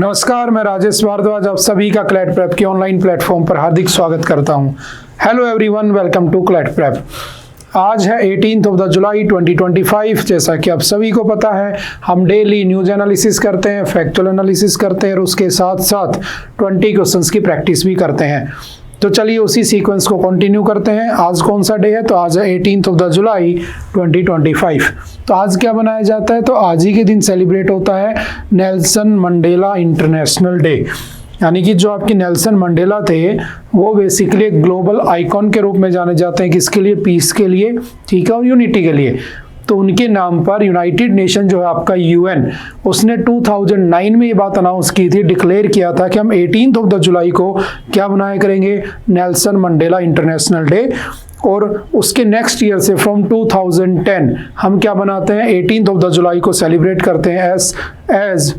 नमस्कार, मैं राजेश भारद्वाज आप सभी का क्लैट प्रेप के ऑनलाइन प्लेटफॉर्म पर हार्दिक स्वागत करता हूं। Hello everyone, welcome to CLAT prep. आज है 18 ऑफ द जुलाई 2025। जैसा कि आप सभी को पता है, हम डेली न्यूज एनालिसिस करते हैं, फैक्चुअल एनालिसिस करते हैं और उसके साथ साथ 20 क्वेश्चंस की प्रैक्टिस भी करते हैं। तो चलिए उसी सीक्वेंस को कंटिन्यू करते हैं। आज कौन सा डे है? तो आज है 18 ऑफ द जुलाई 2025। तो आज क्या मनाया जाता है? तो आज ही के दिन सेलिब्रेट होता है नेल्सन मंडेला इंटरनेशनल डे। यानी कि जो आपके नेल्सन मंडेला थे वो बेसिकली एक ग्लोबल आइकॉन के रूप में जाने जाते हैं। किसके लिए? पीस के लिए, ठीक है, और यूनिटी के लिए। तो उनके नाम पर यूनाइटेड नेशन जो है आपका यूएन, उसने 2009 में ये बात अनाउंस की थी, डिक्लेयर किया था कि हम 18 ऑफ द जुलाई को क्या मनाया करेंगे? Nelson Mandela international day. और उसके नेक्स्ट ईयर से फ्रॉम 2010 हम क्या बनाते हैं? 18 ऑफ द जुलाई को सेलिब्रेट करते हैं as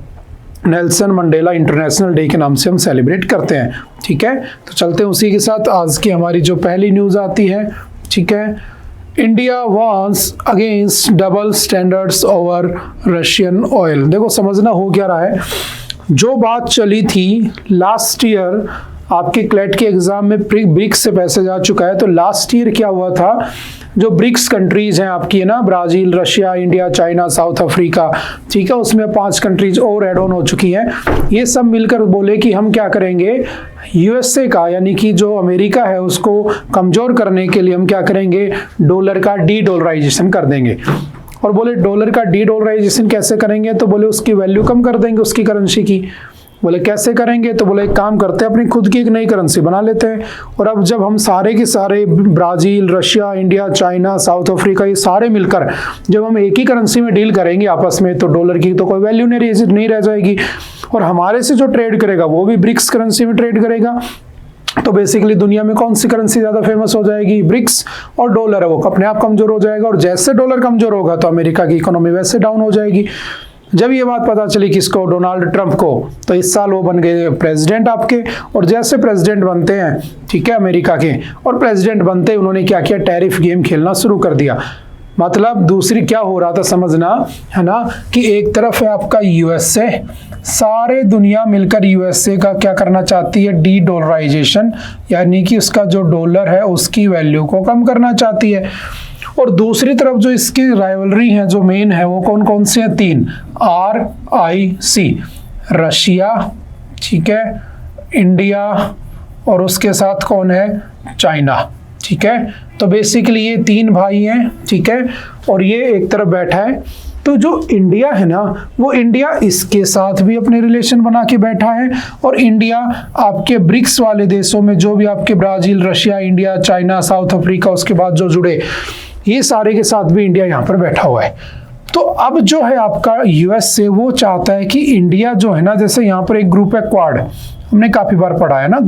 Nelson Mandela international day के नाम से हम सेलिब्रेट करते हैं। ठीक है, तो चलते हैं उसी के साथ। आज की हमारी जो पहली न्यूज़ आती है, ठीक है, India warns against double standards over Russian oil. देखो समझना हो क्या रहा है। जो बात चली थी लास्ट ईयर आपके क्लैट के एग्जाम में, ब्रिक्स से पैसे जा चुका है। तो लास्ट ईयर क्या हुआ था, जो ब्रिक्स कंट्रीज हैं आपकी, है ना, Brazil, Russia, India, China, south Africa, ठीक है, उसमें 5 कंट्रीज और एड ऑन हो चुकी हैं। ये सब मिलकर बोले कि हम क्या करेंगे, यूएसए का यानी कि जो अमेरिका है उसको कमजोर करने के लिए हम क्या करेंगे, डॉलर का डी डॉलराइजेशन कर देंगे। और बोले डॉलर का डी डॉलराइजेशन कैसे करेंगे? तो बोले उसकी वैल्यू कम कर देंगे उसकी करेंसी की। बोले कैसे करेंगे? तो बोले एक काम करते हैं, अपनी खुद की एक नई करेंसी बना लेते हैं। और अब जब हम सारे के सारे Brazil, Russia, India, China, south Africa, ये सारे मिलकर जब हम एक ही करेंसी में डील करेंगे आपस में, तो डॉलर की तो कोई वैल्यू नहीं रह जाएगी। और हमारे से जो ट्रेड करेगा वो भी ब्रिक्स करेंसी में ट्रेड करेगा। तो बेसिकली दुनिया में कौन सी करेंसी ज्यादा फेमस हो जाएगी? ब्रिक्स। और डॉलर है वो अपने आप कमजोर हो जाएगा। और जैसे डॉलर कमजोर होगा तो अमेरिका की इकोनॉमी वैसे डाउन हो जाएगी। जब ये बात पता चली किसको? डोनाल्ड ट्रंप को, तो इस साल वो बन गए प्रेसिडेंट आपके। और जैसे प्रेसिडेंट बनते हैं, ठीक है, अमेरिका के, और प्रेसिडेंट बनते उन्होंने क्या किया? टैरिफ गेम खेलना शुरू कर दिया। मतलब दूसरी क्या हो रहा था समझना, है ना, कि एक तरफ है आपका यूएसए, सारे दुनिया मिलकर यूएसए का क्या करना चाहती है? डी डॉलराइजेशन, यानी कि उसका जो डॉलर है उसकी वैल्यू को कम करना चाहती है। और दूसरी तरफ जो इसकी राइवलरी है, जो मेन है, वो कौन कौन से हैं? 3 RIC, रशिया, ठीक है, इंडिया, और उसके साथ कौन है? चाइना। ठीक है, तो बेसिकली ये 3 भाई हैं, ठीक है, और ये एक तरफ बैठा है। तो जो इंडिया है ना, वो इंडिया इसके साथ भी अपने रिलेशन बना के बैठा है। और इंडिया आपके ब्रिक्स वाले देशों में, जो भी आपके Brazil, Russia, India, China, south Africa, उसके बाद जो जुड़े, ये सारे के साथ भी इंडिया यहाँ पर बैठा हुआ है। तो अब जो है आपका यूएसए, वो चाहता है कि इंडिया जो है ना, जैसे यहाँ पर एक ग्रुप है क्वाड, हमने काफी बार पढ़ा है ना,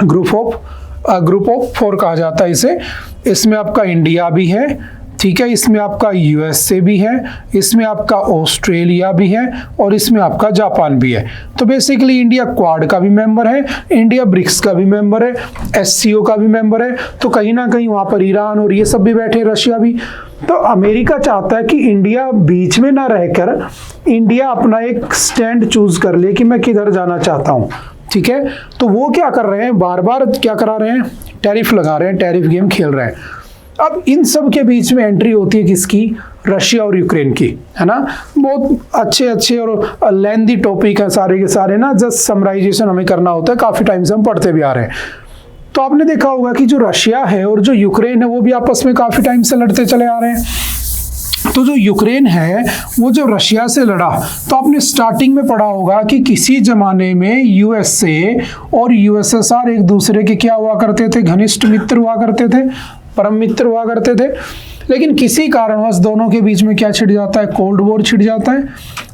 ग्रुप ऑफ 4 कहा जाता है इसे। इसमें आपका इंडिया भी है, ठीक है, इसमें आपका यूएसए भी है, इसमें आपका ऑस्ट्रेलिया भी है, और इसमें आपका जापान भी है। तो बेसिकली इंडिया क्वाड का भी मेंबर है, इंडिया ब्रिक्स का भी मेंबर है, एससीओ का भी मेंबर है। तो कहीं ना कहीं वहां पर ईरान और ये सब भी बैठे, रशिया भी। तो अमेरिका चाहता है कि इंडिया बीच में ना रहकर इंडिया अपना एक स्टैंड चूज कर ले कि मैं किधर जाना चाहता हूँ। ठीक है, तो वो क्या कर रहे हैं, बार बार क्या करा रहे हैं? टैरिफ लगा रहे हैं, टैरिफ गेम खेल रहे हैं। अब इन सब के बीच में एंट्री होती है किसकी? रशिया और यूक्रेन की, है ना। बहुत अच्छे और लेंथी टॉपिक है सारे के सारे ना, जस्ट समराइजेशन हमें करना होता है, काफी टाइम से हम पढ़ते भी आ रहे हैं। तो आपने देखा होगा कि जो रशिया है और जो यूक्रेन है वो भी आपस में काफी टाइम से लड़ते चले आ रहे हैं। तो जो यूक्रेन है वो जब रशिया से लड़ा, तो आपने स्टार्टिंग में पढ़ा होगा कि किसी जमाने में यूएसए और यूएसएसआर एक दूसरे के क्या हुआ करते थे? घनिष्ठ मित्र हुआ करते थे, परम मित्र हुआ करते थे। लेकिन किसी कारणवश दोनों के बीच में क्या छिड़ जाता है? कोल्ड वॉर छिड़ जाता है।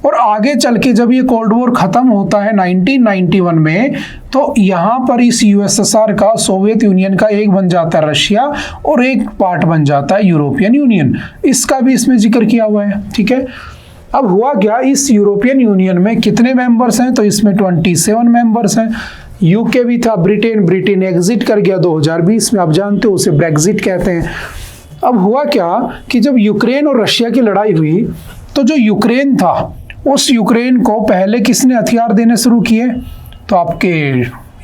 और आगे चल के जब ये कोल्ड वॉर खत्म होता है 1991 में, तो यहाँ पर इस यूएसएसआर का, सोवियत यूनियन का एक बन जाता है रशिया, और एक पार्ट बन जाता है यूरोपियन यूनियन। इसका भी इसमें जिक्र किया हुआ है। ठीक है, अब हुआ क्या, इस यूरोपियन यूनियन में कितने मेंबर्स हैं? तो इसमें 27 मेंबर्स हैं। यूके भी था, ब्रिटेन एग्जिट कर गया 2020 में, आप जानते हो उसे ब्रेक्जिट कहते हैं। अब हुआ क्या कि जब यूक्रेन और रशिया की लड़ाई हुई, तो जो यूक्रेन था उस यूक्रेन को पहले किसने हथियार देने शुरू किए? तो आपके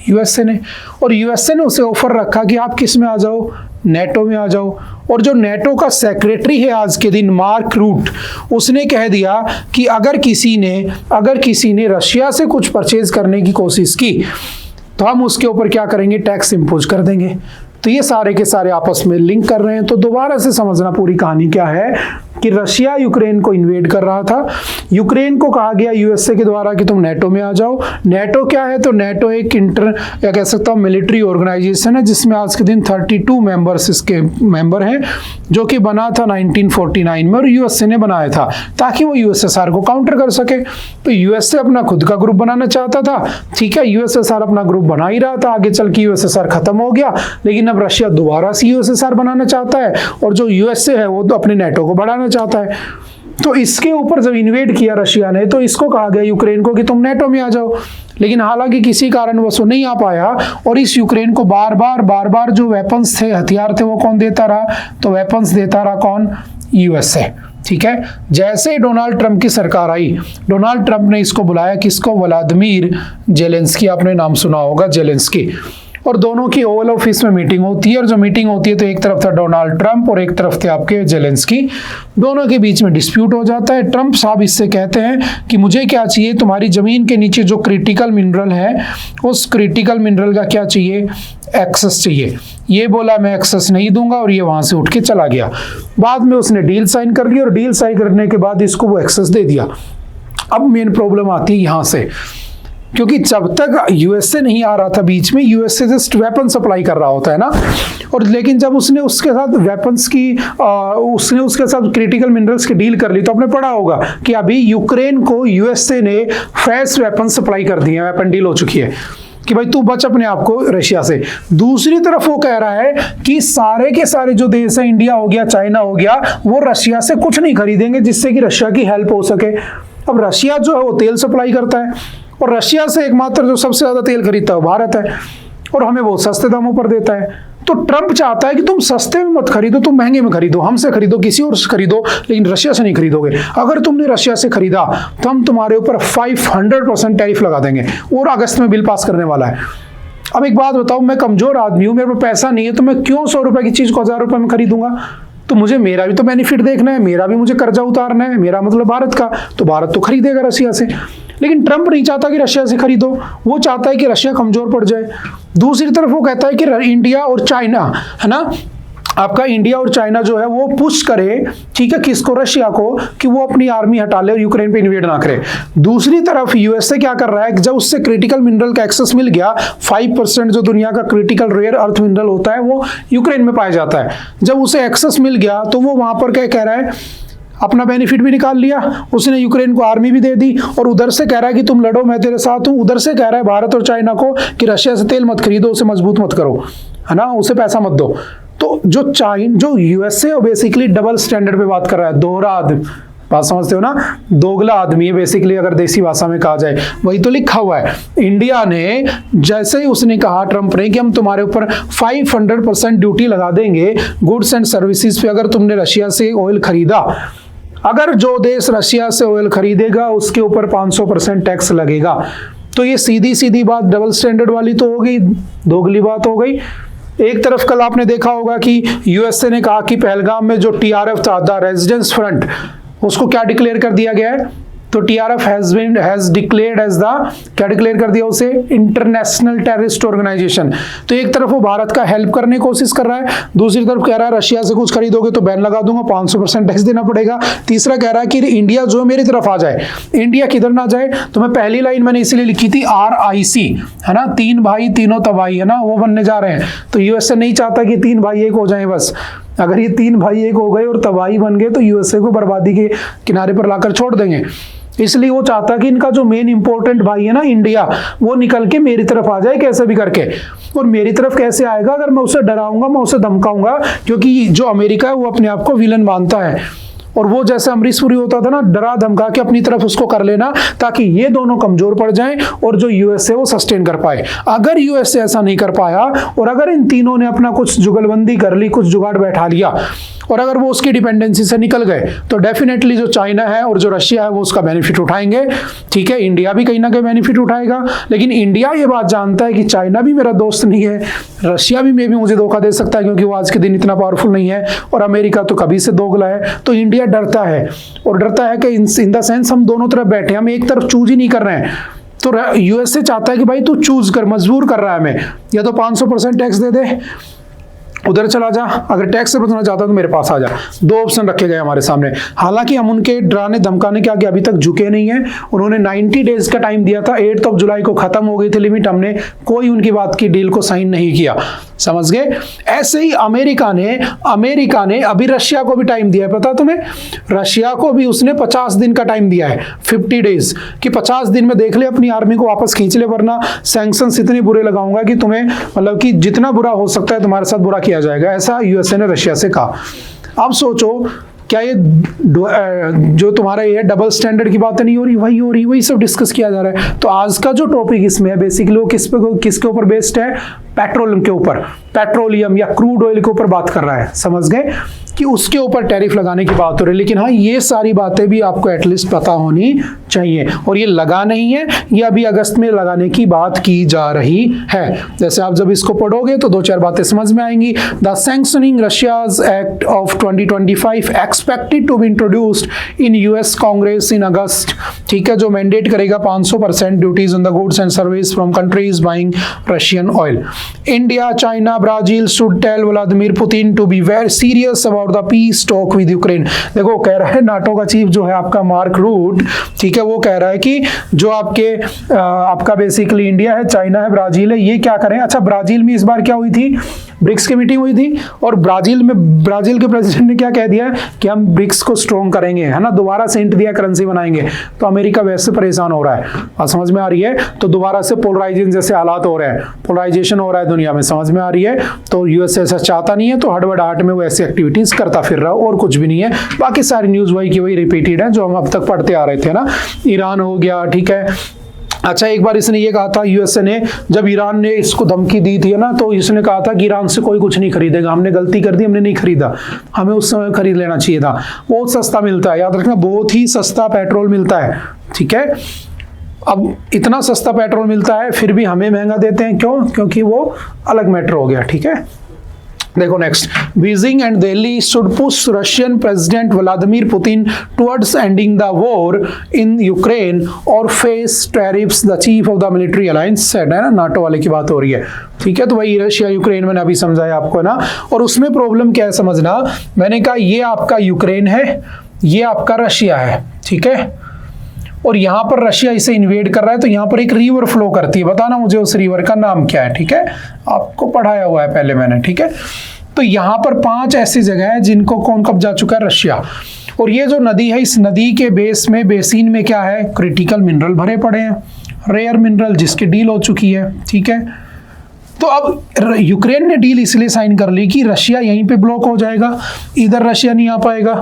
यूएसए ने। और यूएसए ने उसे ऑफर रखा कि आप किस में आ जाओ, नेटो में आ जाओ। और जो नेटो का सेक्रेटरी है आज के दिन, मार्क रूट, उसने कह दिया कि अगर किसी ने रशिया से कुछ परचेज करने की कोशिश की तो हम उसके ऊपर क्या करेंगे, टैक्स इम्पोज कर देंगे। तो ये सारे के सारे आपस में लिंक कर रहे हैं। तो दोबारा से समझना पूरी कहानी क्या है कि रशिया यूक्रेन को इन्वेड कर रहा था। यूक्रेन को कहा गया यूएसए के द्वारा कि तुम नेटो में आ जाओ। नेटो क्या है? तो नेटो एक या कह सकता हूँ मिलिट्री ऑर्गेनाइजेशन है, जिसमें आज के दिन 32 मेंबर्स इसके मेंबर हैं, जो कि बना था 1949 में, और यूएसए ने बनाया था ताकि वो यूएसएसआर को काउंटर कर सके। तो यूएसए अपना खुद का ग्रुप बनाना चाहता था, ठीक है, यूएसएसआर अपना ग्रुप बना ही रहा था। आगे चल के यूएसएसआर खत्म हो गया, लेकिन अब रशिया दोबारा से यूएसएसआर बनाना चाहता है, और जो यूएसए है वो तो अपने नेटो को बढ़ाना चाहता है। तो इसके ऊपर जब इन्वेड किया रशिया ने, तो इसको कहा गया यूक्रेन को कि तुम नेटो में आ जाओ। लेकिन हालांकि किसी कारणवश वो नहीं आ पाया, और इस यूक्रेन को बार बार जो वेपन्स थे, हथियार थे, वो कौन देता रहा? तो वेपन्स देता रहा कौन? यूएसए। ठीक है। जैसे ही डोनाल्ड ट्रंप की सरकार आई, डोनाल्ड ट्रंप ने इसको बुलाया, किसको? व्लादिमीर जेलेंस्की, आपने नाम सुना होगा, जेलेंस्की। और दोनों की ओवल ऑफिस में मीटिंग होती है, और जो मीटिंग होती है तो एक तरफ था डोनाल्ड ट्रंप और एक तरफ थे आपके जेलेंस्की। दोनों के बीच में डिस्प्यूट हो जाता है। ट्रंप साहब इससे कहते हैं कि मुझे क्या चाहिए, तुम्हारी जमीन के नीचे जो क्रिटिकल मिनरल है, उस क्रिटिकल मिनरल का क्या चाहिए? एक्सेस चाहिए। ये बोला मैं एक्सेस नहीं दूंगा, और ये वहां से उठ के चला गया। बाद में उसने डील साइन कर ली, और डील साइन करने के बाद इसको वो एक्सेस दे दिया। अब मेन प्रॉब्लम आती है यहां से, क्योंकि जब तक यूएसए नहीं आ रहा था बीच में, यूएसए जस्ट वेपन सप्लाई कर रहा होता है ना, और लेकिन जब उसने उसके साथ वेपन्स की उसने उसके साथ क्रिटिकल मिनरल्स की डील कर ली, तो आपने पढ़ा होगा कि अभी यूक्रेन को यूएसए ने फ्रेश वेपन सप्लाई कर दिए, वेपन डील हो चुकी है कि भाई तू बच अपने आप को रशिया से। दूसरी तरफ वो कह रहा है कि सारे के सारे जो देश है, इंडिया हो गया, चाइना हो गया, वो रशिया से कुछ नहीं खरीदेंगे जिससे कि रशिया की हेल्प हो सके। अब रशिया जो है वो तेल सप्लाई करता है, और रशिया से एकमात्र जो सबसे ज्यादा तेल खरीदता है वो भारत है, और हमें बहुत सस्ते दामों पर देता है। तो ट्रंप चाहता है कि तुम सस्ते में मत खरीदो, तुम महंगे में खरीदो, हमसे खरीदो, किसी और से खरीदो, लेकिन रशिया से नहीं खरीदोगे। अगर तुमने रशिया से खरीदा तो हम तुम्हारे ऊपर 500% टैरिफ लगा देंगे, और अगस्त में बिल पास करने वाला है। अब एक बात बताओ, मैं कमजोर आदमी हूं, मेरे पास पैसा नहीं है, तो मैं क्यों 100 रुपए की चीज को 1000 रुपए में खरीदूंगा? तो मुझे मेरा भी तो बेनिफिट देखना है, मेरा भी मुझे कर्जा उतारना है, मेरा मतलब भारत का, तो भारत तो खरीदेगा रशिया से। लेकिन ट्रंप नहीं चाहता कि रशिया से खरीदो, वो चाहता है कि रशिया कमजोर पड़ जाए। दूसरी तरफ वो कहता है कि इंडिया और चाइना, है ना, आपका इंडिया और चाइना जो है वो पुश करे, ठीक है, किसको? रशिया को, कि वो अपनी आर्मी हटा ले और यूक्रेन पे इन्वेड ना करे। दूसरी तरफ यूएसए क्या कर रहा है कि जब उससे क्रिटिकल मिनरल का एक्सेस मिल गया, 5% जो दुनिया का क्रिटिकल रेयर अर्थ मिनरल होता है वो यूक्रेन में पाया जाता है। जब उसे एक्सेस मिल गया तो वो वहां पर क्या कह रहा है, अपना बेनिफिट भी निकाल लिया, उसने यूक्रेन को आर्मी भी दे दी, और उधर से कह रहा है कि तुम लड़ो, मैं तेरे साथ हूं। उधर से कह रहा है भारत और चाइना को कि रशिया से तेल मत खरीदो, उसे मजबूत मत करो, है ना, उसे पैसा मत दो। तो जो यूएसए बेसिकली डबल स्टैंडर्ड पे बात कर रहा है, दोहरा आदमी, बात समझते हो ना, दोगला आदमी है बेसिकली, अगर देसी भाषा में कहा जाए, वही तो लिखा हुआ है। इंडिया ने जैसे ही उसने कहा, ट्रंप ने, कि हम तुम्हारे ऊपर 500% ड्यूटी लगा देंगे गुड्स एंड सर्विसेज पे, अगर तुमने रशिया से ऑयल खरीदा, अगर जो देश रशिया से ऑयल खरीदेगा उसके ऊपर 500% टैक्स लगेगा। तो ये सीधी सीधी बात डबल स्टैंडर्ड वाली तो हो गई, दोगली बात हो गई। एक तरफ कल आपने देखा होगा कि यूएसए ने कहा कि पहलगाम में जो टीआरएफ था, द रेजिडेंस फ्रंट, उसको क्या डिक्लेयर कर दिया गया है? तो TRF has declared as the, क्या डिक्लेयर कर दिया उसे? International terrorist organisation. तो एक तरफ वो भारत का हेल्प करने की कोशिश कर रहा है, दूसरी तरफ कह रहा है रशिया से कुछ खरीदोगे तो बैन लगा दूंगा, 500% टैक्स देना पड़ेगा। तीसरा कह रहा है कि इंडिया जो मेरी तरफ आ जाए। इंडिया किधर ना जाए? तो मैं पहली लाइन मैंने इसलिए लिखी थी RIC, है ना, 3 भाई तीनों तबाही, है ना, वो बनने जा रहे हैं। तो यूएसए नहीं चाहता कि 3 भाई एक हो जाए बस। अगर ये 3 भाई एक हो गए और तबाही बन गए तो यूएसए को बर्बादी के किनारे पर लाकर छोड़ देंगे। इसलिए वो चाहता कि इनका जो मेन इंपॉर्टेंट भाई है ना इंडिया, वो निकल के मेरी तरफ आ जाए कैसे भी करके। और मेरी तरफ कैसे आएगा? अगर मैं उसे डराऊंगा, मैं उसे धमकाऊंगा, क्योंकि जो अमेरिका है वो अपने आप को विलन मानता है। और वो जैसे अमरीश पुरी होता था ना, डरा धमका के अपनी तरफ उसको कर लेना ताकि ये दोनों कमजोर पड़ जाएं और जो यूएसए वो सस्टेन कर पाए। अगर यूएसए ऐसा नहीं कर पाया और अगर इन तीनों ने अपना कुछ जुगलबंदी कर ली, कुछ जुगाड़ बैठा लिया और अगर वो उसकी डिपेंडेंसी से निकल गए तो डेफिनेटली जो चाइना है और जो रशिया है वो उसका बेनिफिट उठाएंगे। ठीक है, इंडिया भी कहीं ना कहीं बेनिफिट उठाएगा, लेकिन इंडिया ये बात जानता है कि चाइना भी मेरा दोस्त नहीं है, रशिया भी मुझे धोखा दे सकता है क्योंकि वो आज के दिन इतना पावरफुल नहीं है, और अमेरिका तो कभी से दोगला है। तो इंडिया डरता है, और डरता है कि इन द सेंस हम दोनों तरफ बैठे, हम एक तरफ चूज ही नहीं कर रहे हैं। तो यूएसए चाहता है कि भाई तू चूज कर, मजबूर कर रहा है हमें, या तो 500% टैक्स दे दे, उधर चला जा, अगर टैक्स से बचना चाहता तो मेरे पास आ जा। दो ऑप्शन रखे गए हमारे सामने। हालांकि हम उनके डराने धमकाने के आगे अभी तक झुके नहीं हैं। उन्होंने 90 डेज का टाइम दिया था, 8 जुलाई को खत्म हो गई थी लिमिट, हमने कोई उनकी बात की डील को साइन नहीं किया। समझ गए? ऐसे ही अमेरिका ने अभी रशिया को भी टाइम दिया है, पता तुम्हें? रशिया को भी उसने 50 दिन का टाइम दिया है, 50 डेज, कि 50 दिन में देख ले अपनी आर्मी को वापस खींच ले, वरना सैंक्शंस इतने बुरे लगाऊंगा कि तुम्हें, मतलब कि जितना बुरा हो सकता है तुम्हारे साथ बुरा किया जाएगा। ऐसा यूएसए ने रशिया से कहा। अब सोचो, क्या ये जो तुम्हारा ये डबल स्टैंडर्ड की बात नहीं हो रही, वही सब डिस्कस किया जा रहा है। तो आज का जो टॉपिक इसमें है बेसिकली वो किसके ऊपर बेस्ड है? पेट्रोलियम के ऊपर, पेट्रोलियम या क्रूड ऑयल के ऊपर बात कर रहा है। समझ गए कि उसके ऊपर टैरिफ लगाने की बात हो रही है। लेकिन हाँ, ये सारी बातें भी आपको एटलीस्ट पता होनी चाहिए, और ये लगा नहीं है, ये अभी अगस्त में लगाने की बात की जा रही है। जैसे आप जब इसको पढ़ोगे तो 2-4 बातें समझ में आएंगी। The sanctioning Russia's act of 2025 expected to be introduced in US Congress in August. ठीक है, जो मैंडेट करेगा 500% duties on the goods and service from countries buying Russian oil. India, China, Brazil should tell Vladimir Putin to be very serious about the peace talk with Ukraine. देखो, कह रहा है NATO का chief जो है आपका mark root, ठीक है, वो कह रहा है कि जो आपका बेसिकली इंडिया है, चाइना है, ब्राजील है, ये क्या करें। अच्छा, ब्राजील में इस बार क्या हुई थी? ब्रिक्स की मीटिंग हुई थी, और ब्राजील के प्रेसिडेंट ने क्या कह दिया कि हम ब्रिक्स को स्ट्रॉन्ग करेंगे, है ना, दोबारा से इंडिया करेंसी बनाएंगे। तो अमेरिका वैसे परेशान हो रहा है, बात समझ में आ रही है? तो दोबारा से पोलराइजेशन जैसे हालात हो रहे हैं, पोलराइजेशन हो रहा है दुनिया में, समझ में आ रही है? तो यूएस ऐसा चाहता नहीं है, तो हड़बड़ाहट में वो ऐसी एक्टिविटीज करता फिर रहा, और कुछ भी नहीं है। बाकी सारी न्यूज वही की वही रिपीटेड है जो हम अब तक पढ़ते आ रहे थे ना। ईरान हो गया, ठीक है। अच्छा, एक बार इसने ये कहा था, यूएसए ने, जब ईरान ने इसको धमकी दी थी ना, तो इसने कहा था कि ईरान से कोई कुछ नहीं खरीदेगा, हमने गलती कर दी, हमने नहीं खरीदा, हमें उस समय खरीद लेना चाहिए था। बहुत सस्ता मिलता है, याद रखना, बहुत ही सस्ता पेट्रोल मिलता है। ठीक है, अब इतना सस्ता पेट्रोल मिलता है फिर भी हमें महंगा देते हैं, क्यों? क्योंकि वो अलग मैटर हो गया। ठीक है, देखो next, Beijing and Delhi should push Russian president Vladimir Putin towards ending the war in Ukraine और face tariffs, the chief of the military alliance said, है ना, नाटो वाले की बात हो रही है। ठीक है, तो वही रशिया यूक्रेन मैंने अभी समझाया आपको ना। और उसमें प्रॉब्लम क्या है समझना, मैंने कहा ये आपका यूक्रेन है, ये आपका रशिया है, ठीक है, और यहां पर रशिया इसे इन्वेड कर रहा है, तो यहां पर एक रिवर फ्लो करती है, बताना मुझे उस रिवर का नाम क्या है। ठीक है, आपको पढ़ाया हुआ है पहले मैंने। ठीक है, तो यहां पर 5 ऐसी जगह है जिनको कौन कब्जा चुका है? रशिया। और ये जो नदी है, इस नदी के बेसिन में क्या है? क्रिटिकल मिनरल भरे पड़े हैं, रेयर मिनरल, जिसकी डील हो चुकी है। ठीक है, तो अब यूक्रेन ने डील इसलिए साइन कर ली कि रशिया यहीं पे ब्लॉक हो जाएगा, इधर रशिया नहीं आ पाएगा,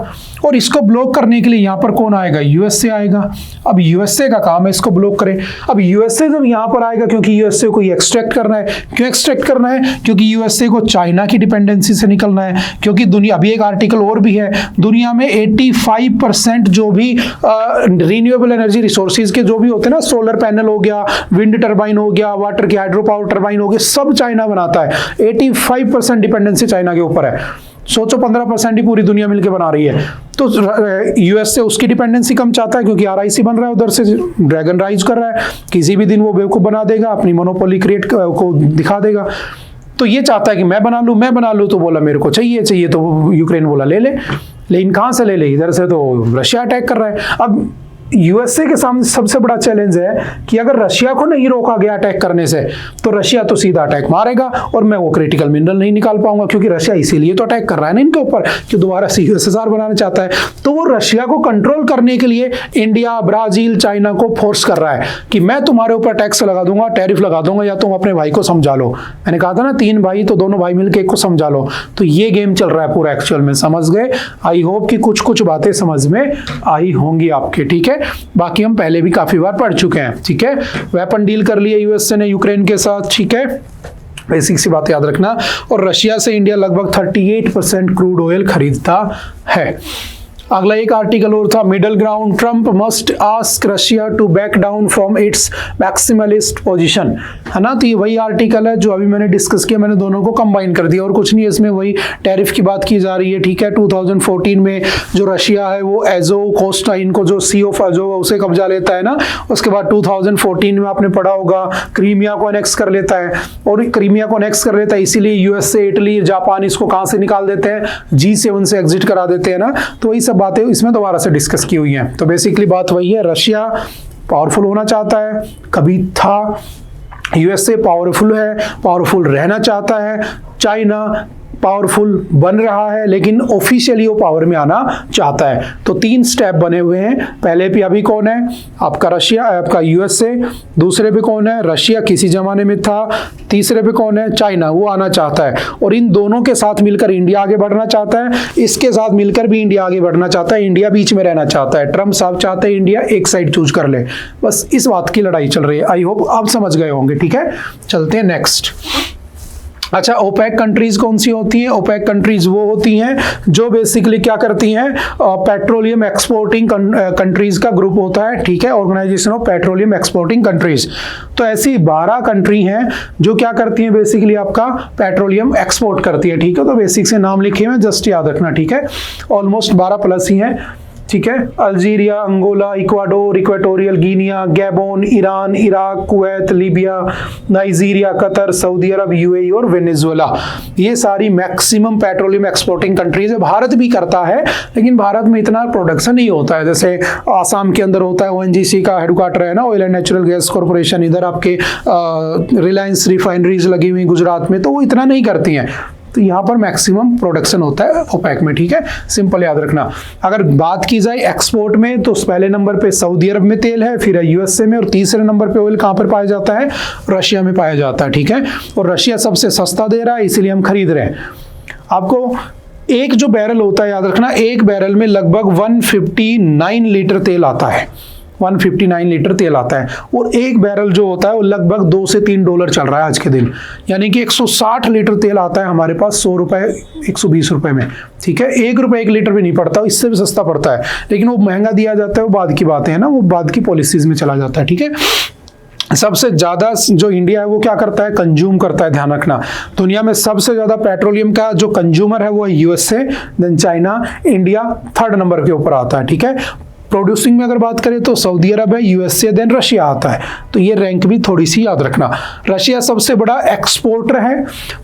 और इसको ब्लॉक करने के लिए यहाँ पर कौन आएगा? यूएसए आएगा। अब यूएसए का काम है इसको ब्लॉक करें। अब यूएसए जब यहाँ पर आएगा, क्योंकि यूएसए को एक्सट्रैक्ट करना है। क्यों एक्सट्रैक्ट करना है? क्योंकि यूएसए को चाइना की डिपेंडेंसी से निकलना है। क्योंकि दुनिया, अभी एक आर्टिकल और भी है, दुनिया में 85% जो भी रिन्यूएबल एनर्जी रिसोर्सेज के जो भी होते हैं ना, सोलर पैनल हो गया, विंड टर्बाइन हो गया, वाटर के हाइड्रो पावर टर्बाइन हो गए, सब चाइना बनाता है। 85% डिपेंडेंसी चाइना के ऊपर है। सोचो 15% ही पूरी दुनिया मिलकर बना रही है। तो यूएस से उसकी डिपेंडेंसी कम चाहता है, क्योंकि आरआईसी बन रहा है, उधर से ड्रैगन राइज कर रहा है, किसी भी दिन वो बेवकूफ बना देगा, अपनी मोनोपोली क्रिएट को दिखा देगा। तो ये चाहता है कि मैं बना लूं, तो बोला मेरे को चाहिए, तो यूक्रेन बोला ले ले। लेकिन कहां से ले ले? इधर से तो रशिया अटैक कर रहा है। अब यूएसए के सामने सबसे बड़ा चैलेंज है कि अगर रशिया को नहीं रोका गया अटैक करने से तो रशिया तो सीधा अटैक मारेगा और मैं वो क्रिटिकल मिनरल नहीं निकाल पाऊंगा, क्योंकि रशिया इसीलिए तो अटैक कर रहा है ना इनके ऊपर कि दोबारा से यूएसएसआर बनाना चाहता है। तो वो रशिया को कंट्रोल करने के लिए इंडिया, ब्राजील, चाइना को फोर्स कर रहा है कि मैं तुम्हारे ऊपर टैक्स लगा दूंगा, टैरिफ लगा दूंगा, या तुम अपने भाई को समझा लो। मैंने कहा था ना 3 भाई, तो दोनों भाई मिलकर एक को समझा लो। तो ये गेम चल रहा है पूरा एक्चुअल में, समझ गए? आई होप कि कुछ कुछ बातें समझ में आई होंगी आपके, ठीक है। बाकी हम पहले भी काफी बार पढ़ चुके हैं, ठीक है। वेपन डील कर लिए यूएसए ने यूक्रेन के साथ, ठीक है, बेसिक सी बात याद रखना। और रशिया से इंडिया लगभग 38% क्रूड ऑयल खरीदता है। अगला एक आर्टिकल और था, middle ground, Trump must ask Russia to back down from its maximalist position, है ना। तो ये वही आर्टिकल है जो अभी मैंने डिस्कस किया, मैंने दोनों को कंबाइन कर दिया और कुछ नहीं, इसमें वही टैरिफ की बात की जा रही है, ठीक है। 2014 में जो रशिया है वो एजो कोस्टाइन को, जो सी ऑफ एजो उसे कब्जा लेता है ना। उसके बाद 2014 में आपने पढ़ा होगा क्रीमिया को अनेक्स कर लेता है, और क्रीमिया को अनेक्स कर लेता है इसीलिए यूएसए, इटली, जापान इसको कहाँ से निकाल देते हैं, G7 से एग्जिट करा देते हैं ना। तो वही सब बातें इसमें दोबारा से डिस्कस की हुई हैं। तो बेसिकली बात वही है, रशिया पावरफुल होना चाहता है, कभी था, यूएसए पावरफुल है, पावरफुल रहना चाहता है, चाइना पावरफुल बन रहा है लेकिन ऑफिशियली वो पावर में आना चाहता है। तो 3 स्टेप बने हुए हैं। पहले पे अभी कौन है आपका रशिया, आपका यूएसए, दूसरे पे कौन है रशिया, किसी जमाने में था, तीसरे पे कौन है चाइना, वो आना चाहता है। और इन दोनों के साथ मिलकर इंडिया आगे बढ़ना चाहता है, इसके साथ मिलकर भी इंडिया आगे बढ़ना चाहता है, इंडिया बीच में रहना चाहता है। ट्रंप साहब चाहते हैं इंडिया एक साइड चूज कर ले, बस इस बात की लड़ाई चल रही है। आई होप आप समझ गए होंगे, ठीक है। चलते हैं नेक्स्ट। अच्छा, ओपेक कंट्रीज कौन सी होती हैं? ओपेक कंट्रीज वो होती हैं जो बेसिकली क्या करती हैं, पेट्रोलियम एक्सपोर्टिंग कंट्रीज का ग्रुप होता है, ठीक है, organisation of petroleum exporting countries. तो ऐसी 12 कंट्री हैं जो क्या करती हैं, बेसिकली आपका पेट्रोलियम एक्सपोर्ट करती है, ठीक है। तो बेसिक से नाम लिखे हुए जस्ट याद रखना, ठीक है। ऑलमोस्ट 12 प्लस ही हैं, ठीक है। Algeria, Angola, Ecuador, Equatorial Guinea, Gabon, Iran, Iraq, Kuwait, Libya, Nigeria, Qatar, Saudi Arab, UAE और वेनेजुएला। ये सारी मैक्सिमम पेट्रोलियम एक्सपोर्टिंग कंट्रीज है। भारत भी करता है लेकिन भारत में इतना प्रोडक्शन नहीं होता है, जैसे आसाम के अंदर होता है, ओएनजीसी का हेडक्वार्टर है ना, oil and natural gas corporation, इधर आपके रिलायंस रिफाइनरीज लगी हुई गुजरात में, तो वो इतना नहीं करती हैं। तो यहाँ पर मैक्सिमम प्रोडक्शन होता है ओपेक में, ठीक है, सिंपल याद रखना। अगर बात की जाए एक्सपोर्ट में तो पहले नंबर पे सऊदी अरब में तेल है, फिर यूएसए में, और तीसरे नंबर पे ऑयल कहाँ पर पाया जाता है, रशिया में पाया जाता है, ठीक है। और रशिया सबसे सस्ता दे रहा है इसीलिए हम खरीद रहे हैं। आपको एक जो बैरल होता है याद रखना, एक बैरल में लगभग 159 लीटर तेल आता है, 159 लीटर तेल आता है। और एक बैरल जो होता है वो लगभग $2 से $3 चल रहा है आज के दिन, यानी कि 160 लीटर तेल आता है हमारे पास 100 रुपए 120 रुपए में, ठीक है। 1 रुपए 1 लीटर भी नहीं पड़ता, इससे भी सस्ता पड़ता है, लेकिन वो महंगा दिया जाता है, वो बाद की बातें हैं ना, वो बाद की पॉलिसीज में चला जाता है, ठीक है। सबसे ज्यादा जो इंडिया है वो क्या करता है, कंज्यूम करता है, ध्यान रखना। दुनिया में सबसे ज्यादा पेट्रोलियम का जो कंज्यूमर है वो है USA, then China, India 3rd number के ऊपर आता है, ठीक है। प्रोड्यूसिंग में अगर बात करें तो सऊदी अरब है, यूएसए, देन रशिया आता है। तो ये रैंक भी थोड़ी सी याद रखना। रशिया सबसे बड़ा एक्सपोर्टर है,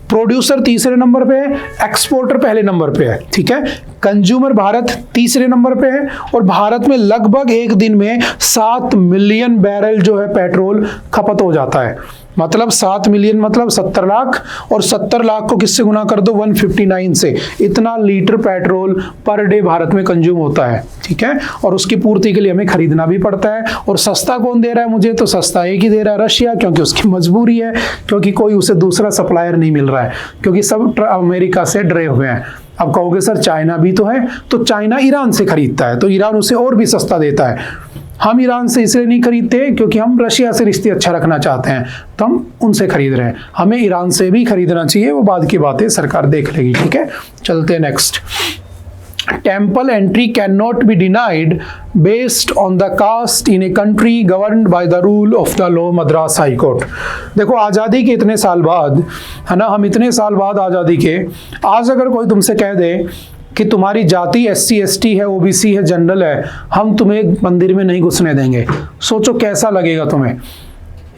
प्रोड्यूसर तीसरे नंबर पे है, एक्सपोर्टर पहले नंबर पे है, ठीक है। कंज्यूमर भारत तीसरे नंबर पे है, और भारत में लगभग एक दिन में 7 मिलियन बैरल जो है पेट्रोल खपत हो जाता है। मतलब 7 मिलियन मतलब 70 लाख, और 70 लाख को किससे गुना कर दो, 159 से। इतना litre petrol per day Bharat में कंज्यूम होता है, ठीक है। और उसकी पूर्ति के लिए हमें खरीदना भी पड़ता है। और सस्ता कौन दे रहा है मुझे, तो सस्ता एक ही दे रहा है, रशिया, क्योंकि उसकी मजबूरी है, क्योंकि कोई उसे दूसरा सप्लायर नहीं मिल रहा है, क्योंकि सब अमेरिका से डरे हुए हैं। अब कहोगे सर चाइना भी तो है, तो चाइना ईरान से खरीदता है, तो ईरान उसे और भी सस्ता देता है। हम ईरान से इसलिए नहीं खरीदते क्योंकि हम रशिया से रिश्ते अच्छा रखना चाहते हैं, तो हम उनसे खरीद रहे हैं। हमें ईरान से भी खरीदना चाहिए, वो बाद की बातें सरकार देख लेगी, ठीक है। चलते हैं next. Temple entry can not be denied based on the caste in a country governed by the rule of the law, Madras high court. देखो आज़ादी के इतने साल बाद, है ना, हम इतने साल बाद आज़ादी के, आज अगर कोई तुमसे कह दे कि तुम्हारी जाति SC ST है, OBC है, जनरल है, हम तुम्हें मंदिर में नहीं घुसने देंगे, सोचो कैसा लगेगा तुम्हें।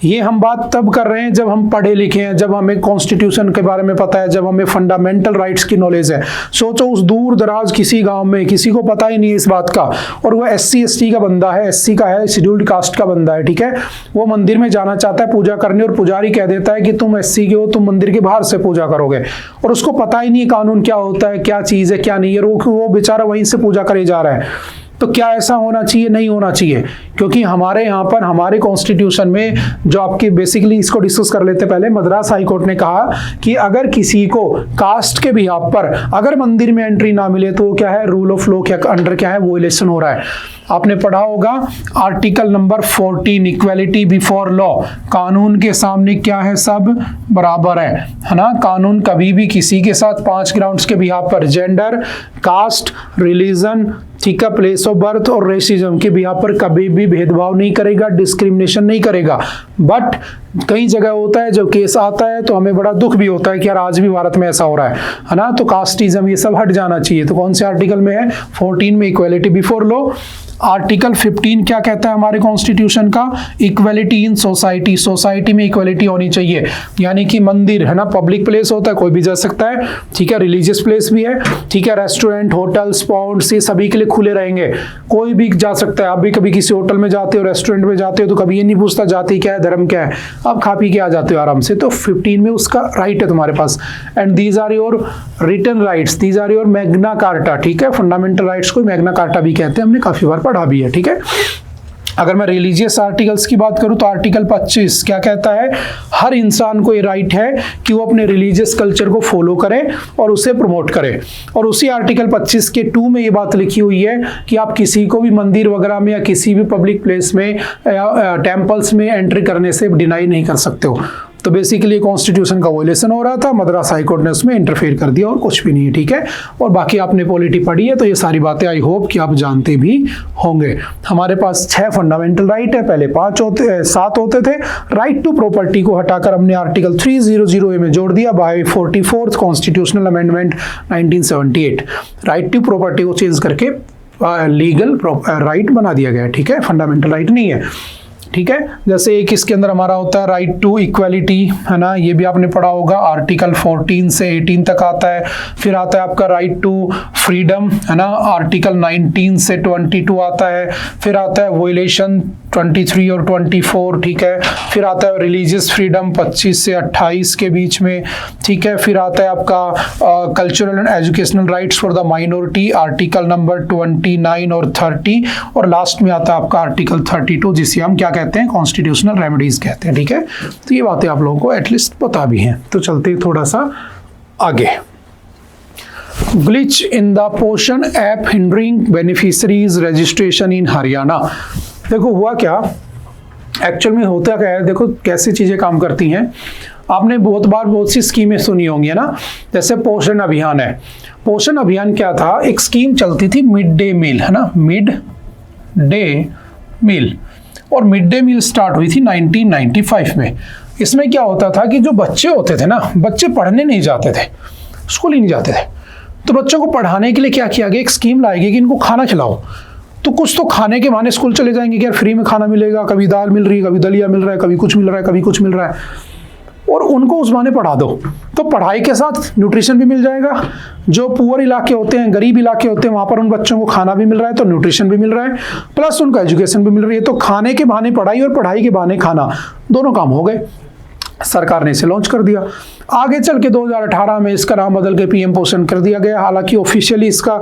ये हम बात तब कर रहे हैं जब हम पढ़े लिखे हैं, जब हमें कॉन्स्टिट्यूशन के बारे में पता है, जब हमें फंडामेंटल राइट्स की नॉलेज है। सोचो उस दूर दराज किसी गांव में किसी को पता ही नहीं है इस बात का, और वो SC ST का बंदा है, SC का है, शेड्यूल्ड कास्ट का बंदा है, ठीक है। वो मंदिर में जाना चाहता है पूजा करने, और पुजारी कह देता है कि तुम SC के हो, तुम मंदिर के बाहर से पूजा करोगे, और उसको पता ही नहीं कानून क्या होता है, क्या चीज़ है क्या नहीं है, वो बेचारा वहीं से पूजा करे जा रहा है। तो क्या ऐसा होना चाहिए? नहीं होना चाहिए, क्योंकि हमारे यहाँ पर हमारे कॉन्स्टिट्यूशन में जो आपकी बेसिकली इसको डिस्कस कर लेते पहले, मद्रास हाई कोर्ट ने कहा कि अगर किसी को कास्ट के बिहाफ पर अगर मंदिर में एंट्री ना मिले तो क्या है, रूल ऑफ लॉ के अंडर क्या है, वोलेशन हो रहा है। आपने पढ़ा होगा article number 14, equality before law, कानून के सामने क्या है, सब बराबर है ना। कानून कभी भी किसी के साथ 5 ग्राउंड्स के बिहाफ पर, जेंडर, कास्ट, रिलीजन, ठीक है, प्लेस ऑफ बर्थ और रेसिज्म के बिहाफ पर कभी भी भेदभाव नहीं करेगा, डिस्क्रिमिनेशन नहीं करेगा। बट कई जगह होता है जब केस आता है तो हमें बड़ा दुख भी होता है कि यार आज भी भारत में ऐसा हो रहा है ना। तो कास्टिज्म ये सब हट जाना चाहिए। तो कौन से आर्टिकल में है? 14 में इक्वेलिटी बिफोर लॉ। आर्टिकल 15 क्या कहता है हमारे कॉन्स्टिट्यूशन का? इक्वेलिटी इन सोसाइटी, सोसाइटी में इक्वेलिटी होनी चाहिए। यानी कि मंदिर है ना, पब्लिक प्लेस होता है, कोई भी जा सकता है, ठीक है, रिलीजियस प्लेस भी है, ठीक है, रेस्टोरेंट, होटल्स, पॉइंट्स, ये सभी के लिए खुले रहेंगे, कोई भी जा सकता है। आप भी कभी किसी होटल में जाते हो, रेस्टोरेंट में जाते हो तो कभी ये नहीं पूछता जाति क्या है, धर्म क्या है, आप खा पी के आ जाते हो आराम से। तो 15 में उसका राइट है तुम्हारे पास। And these are your written rights, these are your Magna Carta, ठीक है, फंडामेंटल राइट्स को मैग्ना कार्टा भी कहते हैं, हमने काफी बार पढ़ा भी है, ठीक है। अगर मैं रिलीजियस आर्टिकल्स की बात करूं तो आर्टिकल 25 क्या कहता है? हर इंसान को ये राइट है कि वो अपने रिलीजियस कल्चर को फॉलो करे और उसे प्रमोट करे। और उसी आर्टिकल 25 के 2 में ये बात लिखी हुई है कि आप किसी को भी मंदिर वगैरह में या किसी भी पब्लिक प्लेस में या टेम्पल्स में एंट्री करने से डिनाई नहीं कर सकते हो। तो बेसिकली कॉन्स्टिट्यूशन का वोलेशन हो रहा था, मद्रास हाई कोर्ट ने उसमें इंटरफेयर कर दिया और कुछ भी नहीं है, ठीक है। और बाकी आपने पॉलिटी पढ़ी है तो ये सारी बातें आई होप कि आप जानते भी होंगे। हमारे पास 6 फंडामेंटल राइट है, पहले 7 होते थे। राइट टू प्रॉपर्टी को हटाकर हमने आर्टिकल 300A में जोड़ दिया by 44th constitutional amendment 1978। Right to property को चेंज करके लीगल राइट बना दिया गया है, ठीक है, फंडामेंटल राइट नहीं है, ठीक है। जैसे एक इसके अंदर हमारा होता है राइट टू इक्वालिटी, है ना, ये भी आपने पढ़ा होगा, आर्टिकल 14 से 18 तक आता है। फिर आता है आपका राइट टू फ्रीडम, है ना, आर्टिकल 19 से 22 आता है। फिर आता है वोलेशन 23 और 24, ठीक है। फिर आता है रिलीजियस फ्रीडम 25 से 28 के बीच में, ठीक है। फिर आता है आपका cultural and educational rights for the minority, article number 29 और 30, और लास्ट में आता है आपका आर्टिकल 32 जिसे हम क्या कहते हैं, कॉन्स्टिट्यूशनल रेमेडीज कहते हैं, ठीक है। तो ये बातें आप लोगों को एटलीस्ट पता भी हैं। तो चलते हैं थोड़ा सा आगे। ग्लिच इन द पोषण app hindering beneficiaries registration in Haryana. देखो हुआ क्या, एक्चुअल में होता क्या है, देखो कैसी चीजें काम करती हैं। आपने बहुत बार बहुत सी स्कीमें सुनी होंगी, है ना, जैसे पोषण अभियान है। पोषण अभियान क्या था, एक स्कीम चलती थी मिड डे मील, है ना, मिड डे मील, और मिड डे मील स्टार्ट हुई थी 1995 में। इसमें क्या होता था कि जो बच्चे होते थे ना, बच्चे पढ़ने नहीं जाते थे, स्कूल ही नहीं जाते थे, तो बच्चों को पढ़ाने के लिए क्या किया गया, एक स्कीम लाई गई कि इनको खाना खिलाओ। तो कुछ तो खाने के बहाने स्कूल चले जाएंगे कि यार फ्री में खाना मिलेगा, कभी दाल मिल रही है, कभी दलिया मिल रहा है, कभी कुछ मिल रहा है, कभी कुछ मिल रहा है, और उनको उस बहाने पढ़ा दो। तो पढ़ाई के साथ न्यूट्रिशन भी मिल जाएगा। जो पुअर इलाके होते हैं, गरीब इलाके होते हैं, वहां पर उन बच्चों को खाना भी मिल रहा है, तो न्यूट्रिशन भी मिल रहा है, प्लस उनको एजुकेशन भी मिल रही है। तो खाने के बहाने पढ़ाई और पढ़ाई के बहाने खाना, दोनों काम हो गए। सरकार ने इसे लॉन्च कर दिया। आगे चल के 2018 में इसका नाम बदल के पीएम पोषण कर दिया गया। हालांकि ऑफिशियली इसका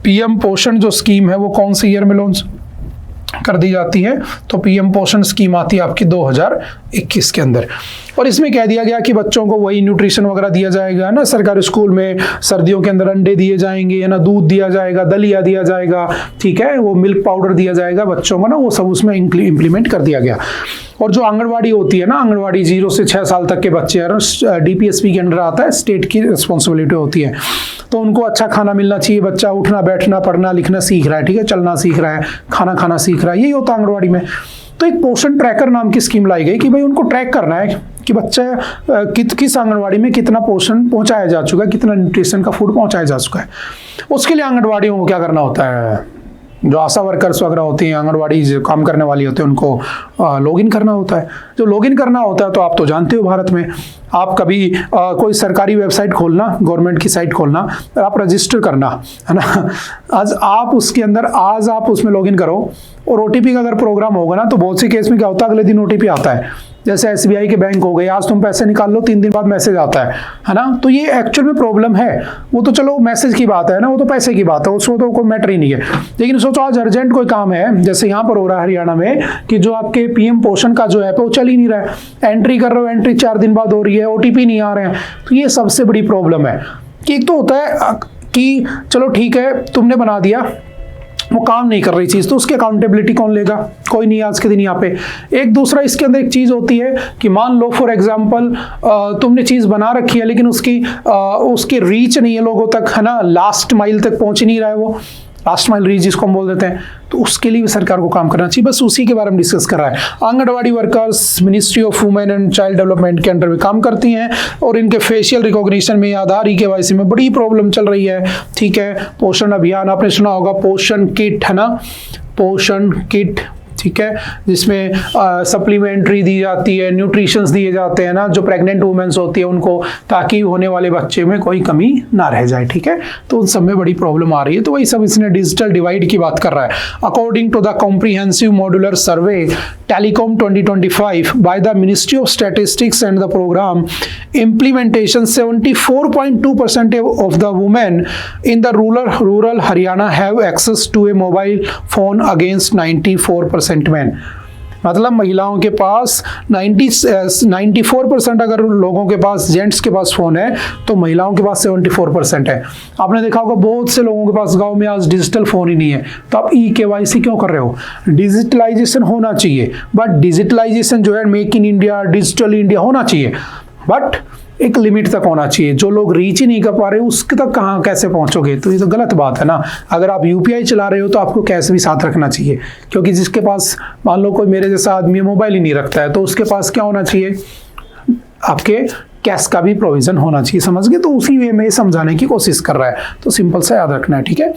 पीएम पोषण जो स्कीम है वो कौन से ईयर में लॉन्च कर दी जाती है, तो पीएम पोषण स्कीम आती है आपकी 2021 के अंदर। और इसमें कह दिया गया कि बच्चों को वही न्यूट्रिशन वगैरह दिया जाएगा ना, सरकारी स्कूल में सर्दियों के अंदर अंडे दिए जाएंगे, है ना, दूध दिया जाएगा, दलिया दिया जाएगा, ठीक है, वो मिल्क पाउडर दिया जाएगा बच्चों को ना, वो सब उसमें इम्प्लीमेंट कर दिया गया। और जो आंगनवाड़ी होती है ना, आंगनवाड़ी 0 से 6 साल तक के बच्चे डीपीएसपी के अंडर आता है, स्टेट की रिस्पॉन्सिबिलिटी होती है, तो उनको अच्छा खाना मिलना चाहिए। बच्चा उठना बैठना पढ़ना लिखना सीख रहा है, ठीक है, चलना सीख रहा है, खाना खाना सीख रहा है, यही होता है आंगनवाड़ी में। तो एक पोषण ट्रैकर नाम की स्कीम लाई गई कि भाई उनको ट्रैक करना है कि बच्चा किस आंगनवाड़ी में कितना पोषण पहुंचाया जा चुका है, कितना न्यूट्रिशन का फूड पहुंचाया जा चुका है। उसके लिए आंगनवाड़ियों को क्या करना होता है, जो आशा वर्कर्स वगैरह होती हैं, आंगनवाड़ी जो काम करने वाली होती है, उनको लॉगिन करना होता है। जो लॉगिन करना होता है तो आप तो जानते हो भारत में आप कभी कोई सरकारी वेबसाइट खोलना, गवर्नमेंट की साइट खोलना और आप रजिस्टर करना, है ना। आज आप उसके अंदर आप उसमें लॉगिन करो और ओटीपी का अगर प्रोग्राम होगा ना, तो बहुत से केस में क्या होता है, अगले दिन ओटीपी आता है। जैसे एसबीआई के बैंक हो गए, आज तुम पैसे निकाल लो, 3 दिन बाद मैसेज आता है ना। तो ये एक्चुअल में प्रॉब्लम है। वो तो चलो मैसेज की बात है ना, वो तो पैसे की बात है, उसको तो कोई मैटर ही नहीं है। लेकिन सोचो आज अर्जेंट कोई काम है, जैसे यहाँ पर हो रहा है हरियाणा में कि जो आपके पीएम पोषण का जो ऐप है वो चल ही नहीं रहा है, एंट्री कर रहे हो, एंट्री 4 दिन बाद हो रही है, ओटीपी नहीं आ रहे हैं। तो ये सबसे बड़ी प्रॉब्लम है कि एक तो होता है कि चलो ठीक है तुमने बना दिया, वो काम नहीं कर रही चीज़, तो उसकी अकाउंटेबिलिटी कौन लेगा? कोई नहीं आज के दिन यहाँ पे। एक दूसरा इसके अंदर एक चीज़ होती है कि मान लो फॉर एग्जांपल तुमने चीज़ बना रखी है, लेकिन उसकी रीच नहीं है लोगों तक, है ना, लास्ट माइल तक पहुंच नहीं रहा है, वो लास्ट माइल रीच जिसको हम बोल देते हैं। तो उसके लिए भी सरकार को काम करना चाहिए। बस उसी के बारे में डिस्कस कर रहा है। Anganwadi workers ministry of women and child development के अंडर में काम करती हैं और इनके फेशियल रिकॉग्निशन में, आधार केवाईसी में बड़ी प्रॉब्लम चल रही है। ठीक है, पोषण अभियान आपने सुना होगा, पोषण किट, है ना, पोषण किट, ठीक है, जिसमें सप्लीमेंट्री दी जाती है, न्यूट्रिशंस दिए जाते हैं ना, जो प्रेग्नेंट वुमेन्स होती है उनको, ताकि होने वाले बच्चे में कोई कमी ना रह जाए। ठीक है, तो उन सब में बड़ी प्रॉब्लम आ रही है। तो वही सब इसने डिजिटल डिवाइड की बात कर रहा है। According to the comprehensive modular survey telecom 2025 by the ministry of statistics and the programme implementation, 74.2% of the women in the rural Haryana have access to a mobile phone against 94% men। मतलब महिलाओं के पास 94% अगर लोगों के पास, gents के पास phone है, तो महिलाओं के पास 74% है। आपने देखा होगा बहुत से लोगों के पास गांव में आज डिजिटल फोन ही नहीं है। तो आप केवाईसी क्यों कर रहे हो? डिजिटलाइजेशन होना चाहिए, बट डिजिटलाइजेशन जो है make in India, digital India होना चाहिए, बट एक लिमिट तक होना चाहिए। जो लोग रीच ही नहीं कर पा रहे उसके तक कहाँ कैसे पहुंचोगे? तो ये तो गलत बात है ना। अगर आप यूपीआई चला रहे हो तो आपको कैश भी साथ रखना चाहिए, क्योंकि जिसके पास, मान लो कोई मेरे जैसा आदमी मोबाइल ही नहीं रखता है, तो उसके पास क्या होना चाहिए? आपके कैश का भी प्रोविजन होना चाहिए। समझ गए? तो उसी वे में समझाने की कोशिश कर रहा है। तो सिंपल सा याद रखना है। ठीक है,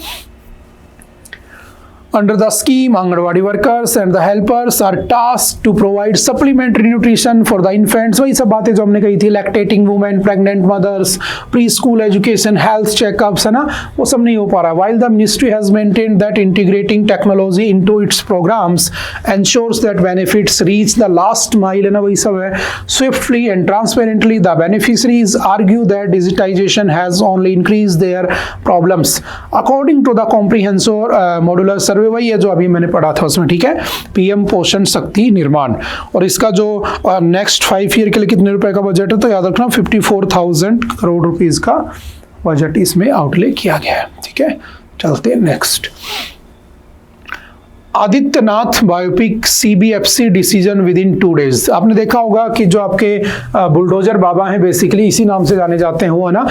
Under the scheme, Anganwadi workers and the helpers are tasked to provide supplementary nutrition for the infants। वही सब बातें जो हमने कही थी, lactating women, pregnant mothers, preschool education, health checkups, है ना, वो सब नहीं हो पा रहा। While the ministry has maintained that integrating technology into its programs ensures that benefits reach the last mile, है ना, वही सब है, swiftly and transparently, the beneficiaries argue that digitization has only increased their problems। According to the comprehensive modular survey, वही है जो अभी मैंने पढ़ा था उसमें। ठीक है, पीएम पोषण शक्ति निर्माण, और इसका जो नेक्स्ट 5 ईयर के लिए कितने रुपए का बजट है, तो याद रखना 54,000 करोड़ रुपीस का बजट इसमें आउटले किया गया है। ठीक है, चलते हैं next. Adityanath biopic CBFC decision with in 2 days। आपने देखा होगा कि जो आपके बुलडोजर बाबा हैं, बेसिकली इसी नाम से जाने जाते हैं, वो है ना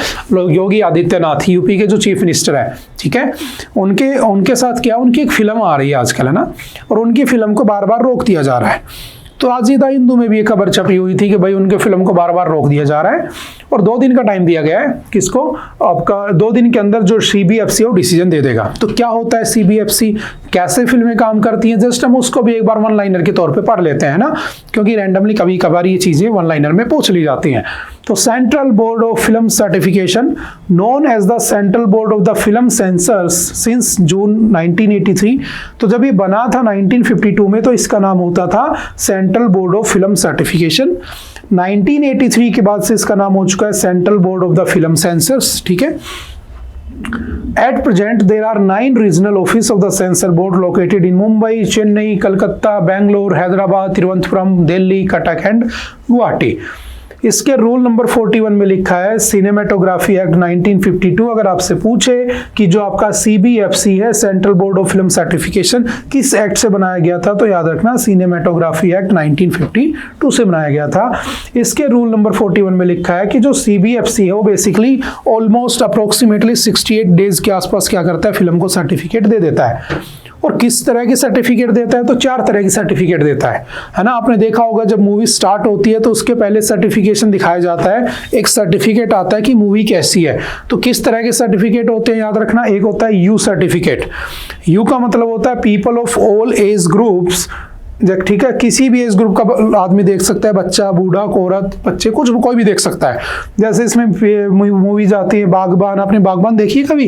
योगी आदित्यनाथ, यूपी के जो चीफ मिनिस्टर है। ठीक है, उनके साथ क्या, उनकी एक फिल्म आ रही है आजकल, है ना, और उनकी फिल्म को बार बार रोक दिया जा रहा है। तो आज ही हिंदू में भी एक खबर छपी हुई थी कि भाई उनके फिल्म को बार बार रोक दिया जा रहा है और 2 दिन का टाइम दिया गया है। किसको? आपका 2 दिन के अंदर जो सीबीएफसी है वो डिसीजन दे देगा। तो क्या होता है सीबीएफसी, कैसे फिल्में काम करती हैं, जस्ट हम उसको भी एक बार वन लाइनर के तौर पे पढ़ लेते हैं ना, क्योंकि रैंडमली कभी कभार ये चीजें वन लाइनर में पूछ ली जाती हैं। तो central board of film certification, known as the central board of the film censors since June 1983। तो जब ये बना था 1952 में, तो इसका नाम होता था central board of film certification. 1983 के बाद से इसका नाम हो चुका है central board of the film sensors. ठीक है, At present, there are 9 regional offices of the censor board located in Mumbai, Chennai, Kolkata, Bangalore, Hyderabad, Thiruvananthapuram, Delhi, Cuttack and Guwahati। इसके रूल नंबर 41 में लिखा है सिनेमेटोग्राफी एक्ट 1952। अगर आपसे पूछे कि जो आपका सीबीएफसी है, central board of film certification, किस एक्ट से बनाया गया था, तो याद रखना सिनेमेटोग्राफी एक्ट 1952 से बनाया गया था। इसके रूल नंबर 41 में लिखा है कि जो सीबीएफसी है वो बेसिकली ऑलमोस्ट अप्रोक्सीमेटली 68 डेज के आसपास क्या करता है, फिल्म को सर्टिफिकेट दे देता है। और किस तरह के सर्टिफिकेट देता है, तो 4 तरह की सर्टिफिकेट देता है ना। आपने देखा होगा जब मूवी स्टार्ट होती है तो उसके पहले सर्टिफिकेशन दिखाया जाता है, एक सर्टिफिकेट आता है कि मूवी कैसी है। तो किस तरह के सर्टिफिकेट होते हैं याद रखना, एक होता है यू सर्टिफिकेट। यू का मतलब होता है people of all age groups, ठीक है, किसी भी एज ग्रुप का आदमी देख सकता है, बच्चा, बूढ़ा, औरत, बच्चे, कुछ कोई भी देख सकता है। जैसे इसमें मूवीज आती है बागबान, आपने बागबान देखी है कभी,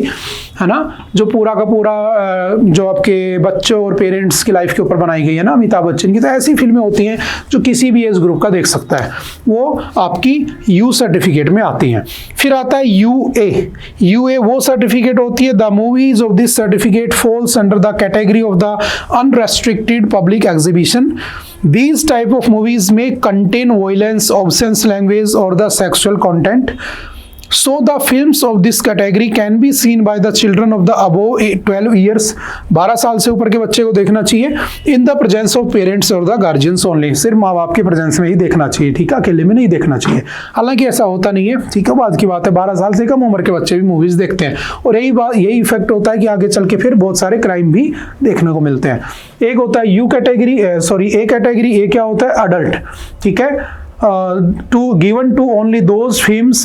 है ना, जो पूरा का पूरा जो आपके बच्चों और पेरेंट्स की लाइफ के ऊपर बनाई गई है ना, अमिताभ बच्चन की। तो ऐसी फिल्में होती हैं जो किसी भी एज ग्रुप का देख सकता है, वो आपकी यू सर्टिफिकेट में आती हैं। फिर आता है यूए। यूए वो सर्टिफिकेट होती है, the movies of this certificate falls under the category of the unrestricted public exhibition. These type of movies may contain violence, obscene language or the sexual content. So the films of this category can be seen by the children of the above 12 years. 12 साल से ऊपर के बच्चे को देखना चाहिए in the presence of parents or the guardians only. सिर्फ माँ बाप के प्रेजेंस में ही देखना चाहिए, ठीक है, अकेले में नहीं देखना चाहिए। हालांकि ऐसा होता नहीं है, ठीक है, बाद की बात है, 12 साल से कम उम्र के बच्चे भी मूवीज देखते हैं और यही इफेक्ट होता है कि आगे चल के फिर बहुत सारे क्राइम भी देखने को मिलते हैं। एक होता है यू कैटेगरी, ए कैटेगरी। ए क्या होता है, अडल्ट, ठीक है, given to only those films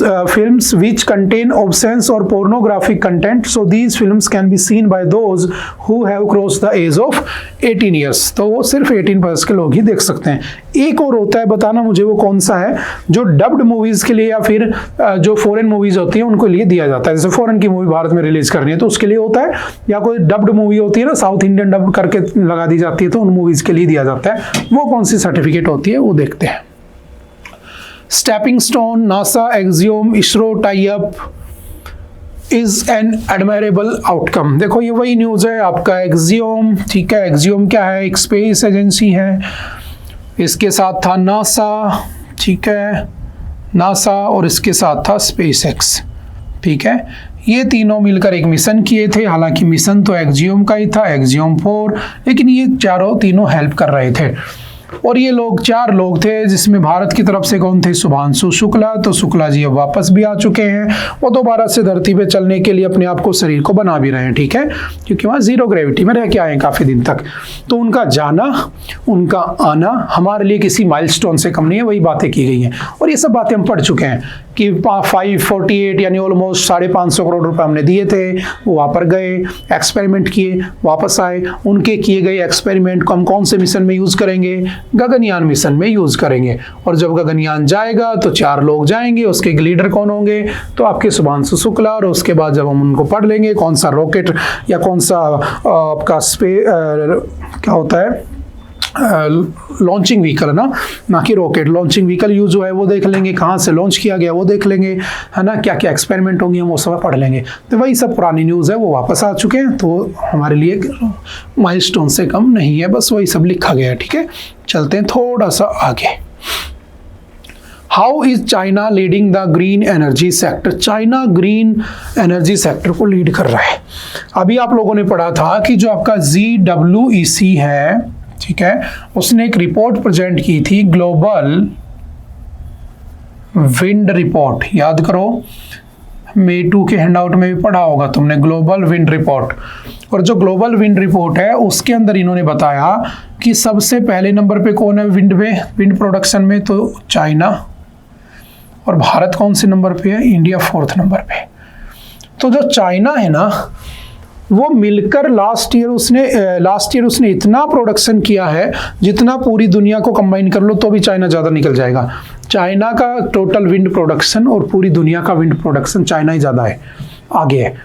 which contain obscene or pornographic content. So these films can be seen by those who have crossed the age of 18 years. तो वो सिर्फ 18 plus के लोग ही देख सकते हैं। एक और होता है, बताना मुझे वो कौन सा है, जो डब्ड मूवीज के लिए या फिर जो फॉरेन मूवीज होती है उनको लिए दिया जाता है। जैसे फॉरेन की मूवी भारत में रिलीज करनी है तो उसके लिए होता है, या कोई डब्ड मूवी होती है ना, साउथ इंडियन डब करके लगा दी जाती है, तो उन मूवीज के लिए दिया जाता है। वो कौन सी सर्टिफिकेट होती है वो देखते हैं। Stepping stone, NASA, axiom, ISRO tie up is an admirable outcome. देखो ये वही न्यूज है आपका, एक्सियोम, ठीक है, एक्सियोम क्या है, एक स्पेस एजेंसी है, इसके साथ था नासा, ठीक है, नासा, और इसके साथ था स्पेस एक्स, ठीक है, ये तीनों मिलकर एक मिशन किए थे। हालांकि मिशन तो एक्सियोम का ही था, एक्सियोम 4, लेकिन ये तीनों हेल्प कर रहे थे। और ये लोग 4 लोग थे, जिसमें भारत की तरफ से कौन थे, शुभांशु शुक्ला। तो शुक्ला जी अब वापस भी आ चुके हैं, वो दोबारा से धरती पे चलने के लिए अपने आप को, शरीर को बना भी रहे हैं, ठीक है, क्योंकि वहाँ जीरो ग्रेविटी में रह के आए हैं काफ़ी दिन तक। तो उनका जाना, उनका आना हमारे लिए किसी माइलस्टोन से कम नहीं है, वही बातें की गई हैं। और ये सब बातें हम पढ़ चुके हैं कि 548 यानी ऑलमोस्ट 550 करोड़ रुपए हमने दिए थे, वो वहाँ पर गए, एक्सपेरिमेंट किए, वापस आए। उनके किए गए एक्सपेरिमेंट को हम कौन से मिशन में यूज़ करेंगे, गगनयान मिशन में यूज़ करेंगे। और जब गगनयान जाएगा तो 4 लोग जाएंगे, उसके लीडर कौन होंगे, तो आपके शुभांशु शुक्ला। और उसके बाद जब हम उनको पढ़ लेंगे कौन सा रॉकेट या कौन सा आपका क्या होता है, लॉन्चिंग व्हीकल है ना कि रॉकेट, लॉन्चिंग व्हीकल यूज हुआ है वो देख लेंगे, कहाँ से लॉन्च किया गया वो देख लेंगे, है ना, क्या क्या एक्सपेरिमेंट होंगे हम वो सब पढ़ लेंगे। तो वही सब पुरानी न्यूज़ है, वो वापस आ चुके हैं, तो हमारे लिए माइलस्टोन से कम नहीं है, बस वही सब लिखा गया है, ठीक है। चलते हैं थोड़ा सा आगे। How is China leading the green energy sector. China green energy sector को लीड कर रहा है। अभी आप लोगों ने पढ़ा था कि जो आपका GWEC है, ठीक है, उसने एक रिपोर्ट प्रेजेंट की थी, ग्लोबल विंड रिपोर्ट। याद करो, मे 2 के हैंडआउट में भी पढ़ा होगा तुमने, ग्लोबल विंड रिपोर्ट। और जो ग्लोबल विंड रिपोर्ट है उसके अंदर इन्होंने बताया कि सबसे पहले नंबर पे कौन है विंड प्रोडक्शन में, तो चाइना। और भारत कौन से नंबर पे है, इंडिया 4th नंबर पे। तो जो चाइना है ना, वो मिलकर लास्ट ईयर उसने इतना प्रोडक्शन किया है जितना पूरी दुनिया को कंबाइन कर लो तो भी चाइना ज़्यादा निकल जाएगा। चाइना का टोटल विंड प्रोडक्शन और पूरी दुनिया का विंड प्रोडक्शन चाइना ही ज़्यादा है, आगे है।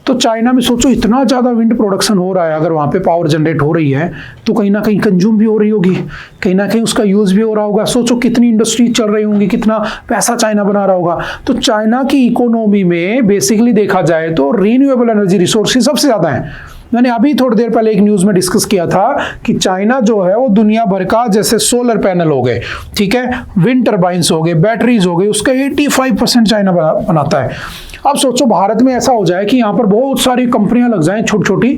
तो चाइना में सोचो इतना ज़्यादा विंड प्रोडक्शन हो रहा है, अगर वहाँ पे पावर जनरेट हो रही है तो कहीं ना कहीं कंज्यूम भी हो रही होगी, कहीं ना कहीं उसका यूज़ भी हो रहा होगा। सोचो कितनी इंडस्ट्री चल रही होंगी, कितना पैसा चाइना बना रहा होगा। तो चाइना की इकोनॉमी में बेसिकली देखा जाए तो रीन्यूएबल एनर्जी रिसोर्सेज सबसे ज़्यादा हैं। मैंने अभी थोड़ी देर पहले एक न्यूज़ में डिस्कस किया था कि चाइना जो है वो दुनिया भर का, जैसे सोलर पैनल हो गए, ठीक है, विंड टर्बाइंस हो गए, बैटरीज हो गई, उसका 85% चाइना बनाता है। अब सोचो भारत में ऐसा हो जाए कि यहाँ पर बहुत सारी कंपनियां लग जाएं छोटी छोटी,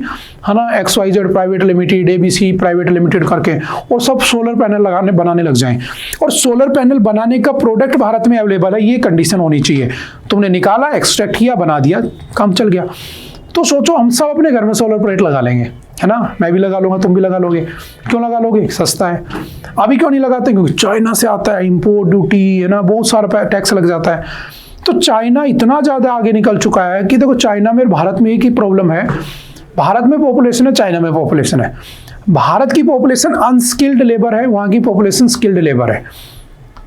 है ना, XYZ private limited, ABC private limited करके, और सब सोलर पैनल बनाने लग जाएं। और सोलर पैनल बनाने का प्रोडक्ट भारत में अवेलेबल है, ये कंडीशन होनी चाहिए। तुमने निकाला, एक्सट्रैक्ट किया, बना दिया, काम चल गया। तो सोचो हम सब अपने घर में सोलर प्लेट लगा लेंगे, है ना, मैं भी लगा लूँगा, तुम भी लगा लोगे। क्यों लगा लोगे? सस्ता है। अभी क्यों नहीं लगाते? क्योंकि चाइना से आता है, इम्पोर्ट ड्यूटी है ना, बहुत सारा टैक्स लग जाता है। तो चाइना इतना ज़्यादा आगे निकल चुका है कि देखो, चाइना में भारत में एक ही प्रॉब्लम है, भारत में पॉपुलेशन है, चाइना में पॉपुलेशन है। भारत की पॉपुलेशन अनस्किल्ड लेबर है, वहाँ की पॉपुलेशन स्किल्ड लेबर है।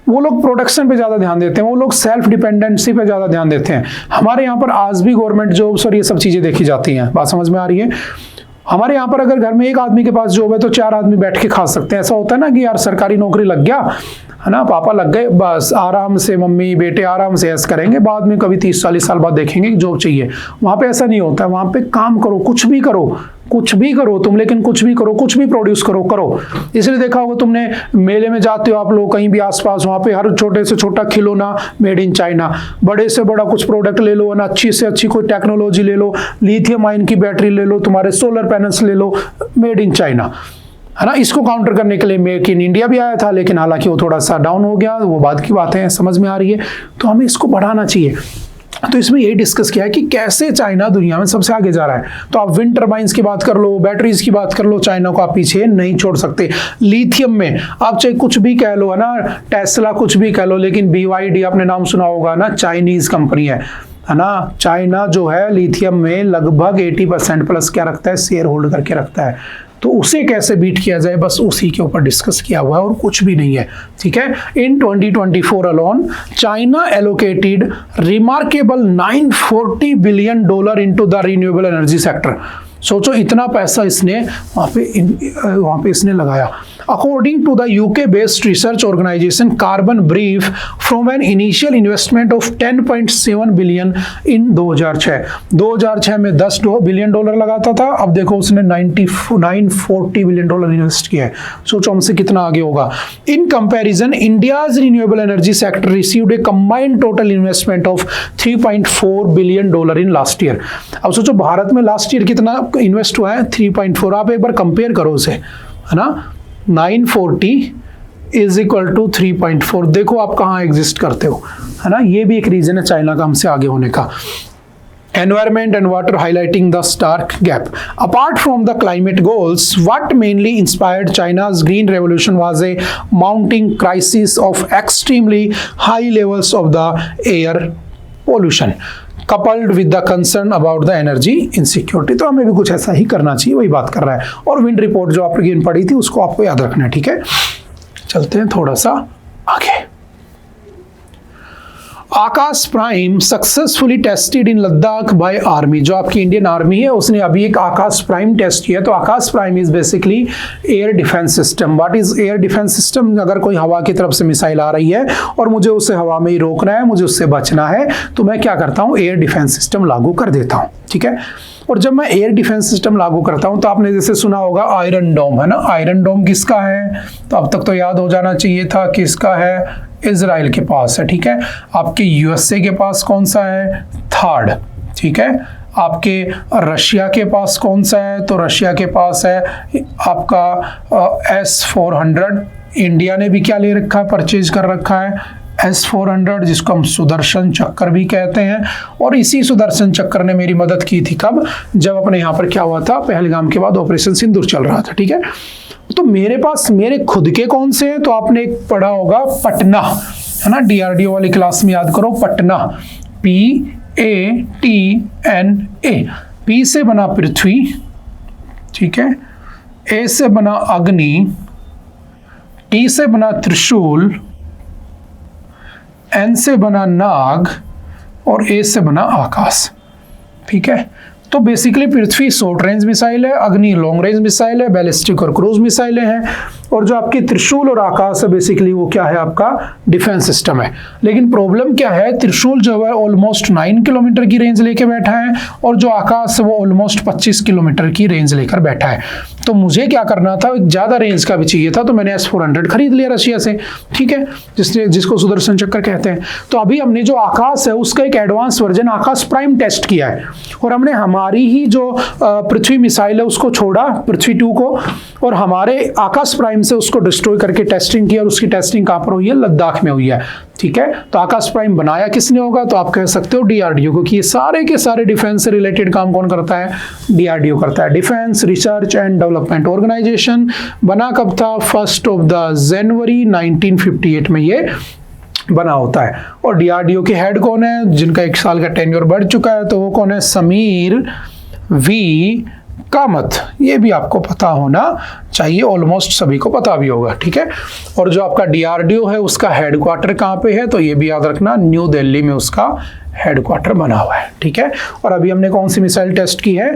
वो लोग प्रोडक्शन पे ज़्यादा ध्यान देते हैं, वो लोग सेल्फ डिपेंडेंसी पे ज़्यादा ध्यान देते हैं। हमारे यहाँ पर आज भी गवर्नमेंट जॉब्स और ये सब चीज़ें देखी जाती हैं। बात समझ में आ रही है? हमारे यहाँ पर अगर घर में एक आदमी के पास जॉब है तो 4 आदमी बैठ के खा सकते हैं। ऐसा होता है ना कि यार सरकारी नौकरी लग गया है ना, पापा लग गए, बस आराम से मम्मी बेटे आराम से ऐसा करेंगे, बाद में कभी 30-40 साल बाद देखेंगे कि जॉब चाहिए। वहाँ पे ऐसा नहीं होता है, वहाँ पे काम करो, कुछ भी करो, कुछ भी करो तुम, लेकिन कुछ भी करो, कुछ भी प्रोड्यूस करो। इसलिए देखा होगा तुमने, मेले में जाते हो आप लोग कहीं भी आसपास, वहाँ पे हर छोटे से छोटा खिलौना मेड इन चाइना, बड़े से बड़ा कुछ प्रोडक्ट ले लो ना, अच्छी से अच्छी कोई टेक्नोलॉजी ले लो, लिथियम आयन की बैटरी ले लो, तुम्हारे सोलर पैनल्स ले लो, मेड इन चाइना, है ना। इसको काउंटर करने के लिए मेक इन इंडिया भी आया था, लेकिन हालांकि वो थोड़ा सा डाउन हो गया, वो बाद की बात है, समझ में आ रही है। तो हमें इसको बढ़ाना चाहिए। तो इसमें ये डिस्कस किया है कि कैसे चाइना दुनिया में सबसे आगे जा रहा है। तो आप विंड टर्बाइंस की बात कर लो, बैटरीज की बात कर लो, चाइना को आप पीछे नहीं छोड़ सकते। लिथियम में आप चाहे कुछ भी कह लो, है ना, टेस्ला कुछ भी कह लो, लेकिन BYD आपने नाम सुना होगा ना, चाइनीज कंपनी है ना। चाइना जो है लिथियम में लगभग 80% प्लस क्या रखता है, शेयर होल्ड करके रखता है। तो उसे कैसे बीट किया जाए, बस उसी के ऊपर डिस्कस किया हुआ है और कुछ भी नहीं है, ठीक है। In 2024 alone China allocated remarkable $940 billion into the renewable energy sector. सोचो इतना पैसा इसने वहाँ पे इसने लगाया। According to the UK based research organisation carbon brief, from an initial investment of 10.7 billion in 2006 में $10 बिलियन लगाता था, अब देखो उसने 940 बिलियन इन्वेस्ट किया है। सोचो हमसे कितना आगे होगा। In comparison India's renewable energy sector received A combined total investment of $3.4 billion in last year. अब सोचो भारत में लास्ट ईयर कितना इन्वेस्ट हुआ है, 3.4। आप एक बार कंपेयर करो उसे, है ना, 940 इज इक्वल टू 3.4। देखो आप कहाँ एग्जिस्ट करते हो, है ना। ये भी एक रीजन है चाइना का हमसे आगे होने का। Environment and water highlighting the stark gap. Apart from the climate goals, what mainly inspired China's green revolution was a mounting crisis of extremely high levels of the air pollution, coupled with the concern about the energy insecurity। तो हमें भी कुछ ऐसा ही करना चाहिए, वही बात कर रहा है। और विंड रिपोर्ट जो आपने पढ़ी थी उसको आपको याद रखना है, ठीक है। चलते हैं थोड़ा सा आगे। Akash prime successfully tested in Ladakh by army. जो आपकी इंडियन आर्मी है उसने अभी एक आकाश प्राइम टेस्ट किया। तो Akash prime is basically air defence system. What is air defence system? अगर कोई हवा की तरफ से मिसाइल आ रही है और मुझे उसे हवा में ही रोकना है, मुझे उससे बचना है, तो मैं क्या करता हूँ, एयर डिफेंस सिस्टम लागू कर देता हूँ, ठीक है। और जब मैं एयर डिफेंस सिस्टम लागू करता हूं तो आपने जैसे सुना होगा आयरन डोम, है ना। आयरन डोम किसका है? तो अब तक तो याद हो जाना चाहिए था किसका है, इजराइल के पास है, ठीक है। आपके USA के पास कौन सा है? थर्ड, ठीक है। आपके रशिया के पास कौन सा है? तो रशिया के पास है आपका S-400। इंडिया ने भी क्या ले रखा है, परचेज कर रखा है S-400, जिसको हम सुदर्शन चक्कर भी कहते हैं। और इसी सुदर्शन चक्कर ने मेरी मदद की थी कब? जब अपने यहाँ पर क्या हुआ था, पहलगाम के बाद ऑपरेशन सिंदूर चल रहा था, ठीक है। तो मेरे पास मेरे खुद के कौन से हैं? तो आपने एक पढ़ा होगा पटना, है ना, DRDO वाली क्लास में याद करो, पटना, PATNA। P से बना पृथ्वी, ठीक है, A से बना अग्नि, T से बना त्रिशूल, N से बना नाग और A से बना आकाश, ठीक है। तो बेसिकली पृथ्वी शॉर्ट रेंज मिसाइल है, अग्नि लॉन्ग रेंज मिसाइल है, बैलिस्टिक और क्रूज मिसाइलें हैं, और जो आपकी त्रिशूल और आकाश है बेसिकली वो क्या है, आपका डिफेंस सिस्टम है। लेकिन प्रॉब्लम क्या है, त्रिशूल जो है ऑलमोस्ट 9 किलोमीटर की रेंज लेके बैठा है और जो आकाश है वो ऑलमोस्ट 25 किलोमीटर की रेंज लेकर बैठा है। तो मुझे क्या करना था, एक ज़्यादा रेंज का भी चाहिए था, तो मैंने S-400 खरीद लिया रशिया से, ठीक है, जिसको सुदर्शन चक्कर कहते हैं। तो अभी हमने जो आकाश है उसका एक एडवांस वर्जन आकाश प्राइम टेस्ट किया है, और हमने हमारी ही जो पृथ्वी मिसाइल है उसको छोड़ा, पृथ्वी 2 को, और हमारे आकाश प्राइम प्राइम से उसको डिस्ट्रॉय करके टेस्टिंग किया, और उसकी टेस्टिंग कहाँ पर हुई है? लद्दाख में हुई है। ठीक है, तो आकाश प्राइम बनाया किसने होगा? तो आप कह सकते हो डीआरडीओ, क्योंकि ये सारे के सारे डिफेंस से रिलेटेड काम कौन करता है? डीआरडीओ करता है। Defence research and development organisation बना कब था? 1 जनवरी 1958 में ये बना होता है। और डीआरडीओ के हेड कौन है, जिनका 1 साल का टेन्योर बढ़ चुका है? तो वो कौन है? समीर वी कामत। ये भी आपको पता होना चाहिए, ऑलमोस्ट सभी को पता भी होगा। ठीक है, और जो आपका डीआरडीओ है उसका हेडक्वार्टर कहाँ पे है? तो ये भी याद रखना, न्यू दिल्ली में उसका हेडक्वार्टर बना हुआ है। ठीक है, और अभी हमने कौन सी मिसाइल टेस्ट की है?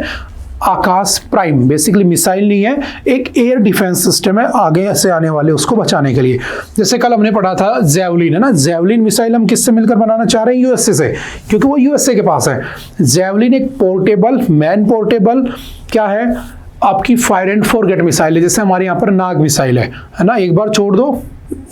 आकाश प्राइम। बेसिकली मिसाइल नहीं है, एक एयर डिफेंस सिस्टम है आगे से आने वाले उसको बचाने के लिए। जैसे कल हमने पढ़ा था जेवलिन, है ना, जेवलिन मिसाइल हम किससे मिलकर बनाना चाह रहे हैं? यूएसए से, क्योंकि वो यूएसए के पास है। जेवलिन एक पोर्टेबल, मैन पोर्टेबल क्या है? आपकी फायर एंड फॉरगेट मिसाइल है, जैसे हमारे यहाँ पर नाग मिसाइल है ना, एक बार छोड़ दो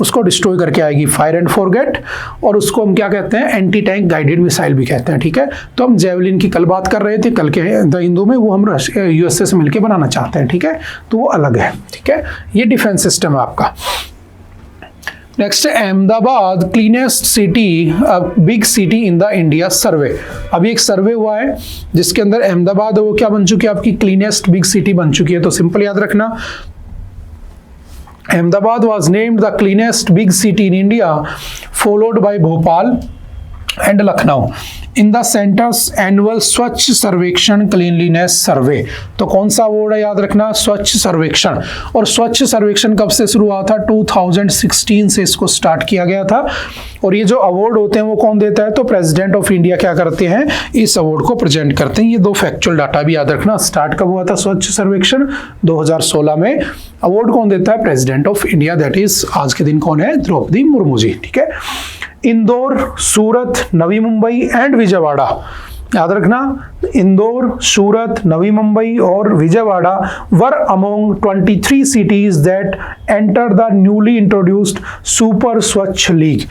उसको डिस्ट्रॉय करके आएगी, फायर एंड फॉरगेट। और उसको हम क्या कहते हैं? एंटी टैंक गाइडेड मिसाइल भी कहते हैं। ठीक है, तो हम जेवलिन की कल बात कर रहे थे, कल के द हिंदू में, वो हम यूएसए से मिलकर बनाना चाहते हैं। ठीक है, तो वो अलग है। ठीक है, ये डिफेंस सिस्टम है आपका। नेक्स्ट है Ahmedabad cleanest city, big city in the India सर्वे। अभी एक सर्वे हुआ है जिसके अंदर अहमदाबाद वो क्या बन चुकी है? आपकी क्लीनेस्ट बिग सिटी बन चुकी है। तो सिंपल याद रखना, Ahmedabad was named the cleanest big city in India, followed by Bhopal and Lucknow in the center's annual स्वच्छ सर्वेक्षण क्लीनलीनेस सर्वे। तो कौन सा अवार्ड है? याद रखना, स्वच्छ सर्वेक्षण। और स्वच्छ सर्वेक्षण कब से शुरू हुआ था? 2016 से इसको स्टार्ट किया गया था। और ये जो अवार्ड होते हैं वो कौन देता है? तो प्रेसिडेंट ऑफ इंडिया क्या करते हैं? इस अवार्ड को प्रेजेंट करते हैं। ये 2 फैक्चुअल डाटा भी याद रखना। स्टार्ट कब हुआ था स्वच्छ सर्वेक्षण? 2016 में। अवार्ड कौन देता है? President of India, that is आज के दिन कौन है? द्रौपदी मुर्मू जी। ठीक है, इंदौर, सूरत, नवी मुंबई एंड विजयवाड़ा। याद रखना, इंदौर, सूरत, नवी मुंबई और Vijayawada were among 23 cities that entered the newly introduced super Swachh league.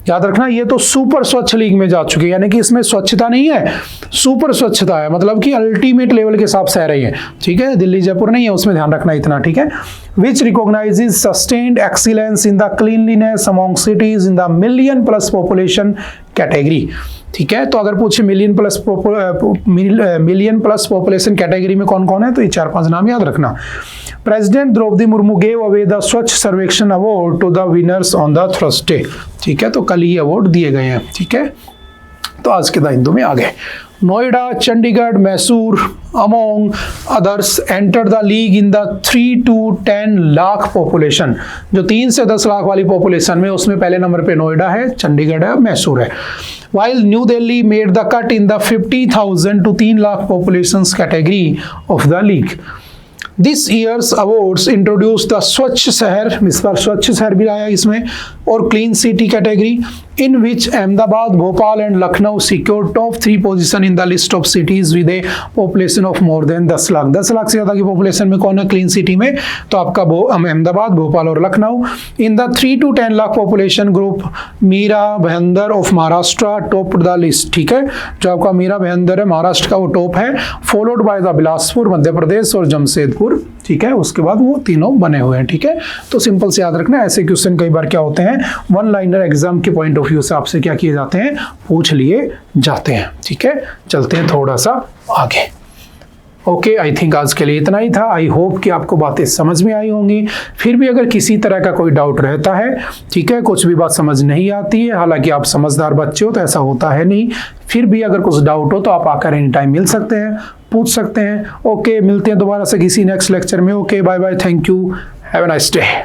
याद रखना, ये तो सुपर स्वच्छ लीग में जा चुके हैं, यानी कि इसमें स्वच्छता नहीं है, सुपर स्वच्छता है, मतलब कि अल्टीमेट लेवल के साथ सह रही है। ठीक है, दिल्ली जयपुर नहीं है, उसमें ध्यान रखना इतना। ठीक है, which recognises sustained excellence in the cleanliness among cities in the million plus population category. ठीक है, तो अगर पूछे मिलियन प्लस पॉपुलेशन कैटेगरी में कौन कौन है, तो ये 4-5 नाम याद रखना। President Draupadi Murmu gave away the Swachh Survekshan award to the winners on the Thursday. ठीक है, तो कल ही अवार्ड दिए गए हैं। ठीक है, तो आज के द हिंदू में आ गए। Noida, Chandigarh, Mysore among others enter the league in the 3 to 10 lakh population. जो 3 से 10 लाख वाली पॉपुलेशन में, उसमें पहले नंबर पे नोएडा है, चंडीगढ़ है, मैसूर है। While New Delhi made the cut in the 50,000 to 3 lakh populations category of the league. This year's awards introduced the स्वच्छ शहर, इस बार स्वच्छ शहर भी आया इसमें, और clean city category, in which Ahmedabad, Bhopal and Lucknow secured top 3 position in the list of cities with a population of more than 10 lakh. 10 lakh से ज़्यादा की पॉपुलेशन में कौन है क्लीन सिटी में? तो आपका अहमदाबाद, भोपाल और Lucknow. In the 3 to 10 lakh population group, Mira Bhayandar of Maharashtra top the list. ठीक है, जो आपका मीरा भाईंदर है महाराष्ट्र का, वो टॉप है, followed by the Bilaspur Madhya Pradesh और जमशेदपुर। ठीक है, उसके बाद वो तीनों बने हुए हैं। ठीक है, तो सिंपल से याद रखना, ऐसे क्वेश्चन कई बार क्या होते हैं, वन लाइनर एग्जाम के पॉइंट ऑफ व्यू से आपसे क्या किए जाते हैं, पूछ लिए जाते हैं। ठीक है, चलते हैं थोड़ा सा आगे। ओके, आई थिंक आज के लिए इतना ही था। आई होप कि आपको बातें समझ में आई होंगी। फिर भी अगर किसी तरह का कोई डाउट रहता है, ठीक है, कुछ भी बात समझ नहीं आती है, हालांकि आप समझदार बच्चे हो तो ऐसा होता है नहीं, फिर भी अगर कुछ डाउट हो तो आप आकर एनी टाइम मिल सकते हैं, पूछ सकते हैं। ओके, मिलते हैं दोबारा से किसी नेक्स्ट लेक्चर में। Okay, bye bye, thank you, have a nice day.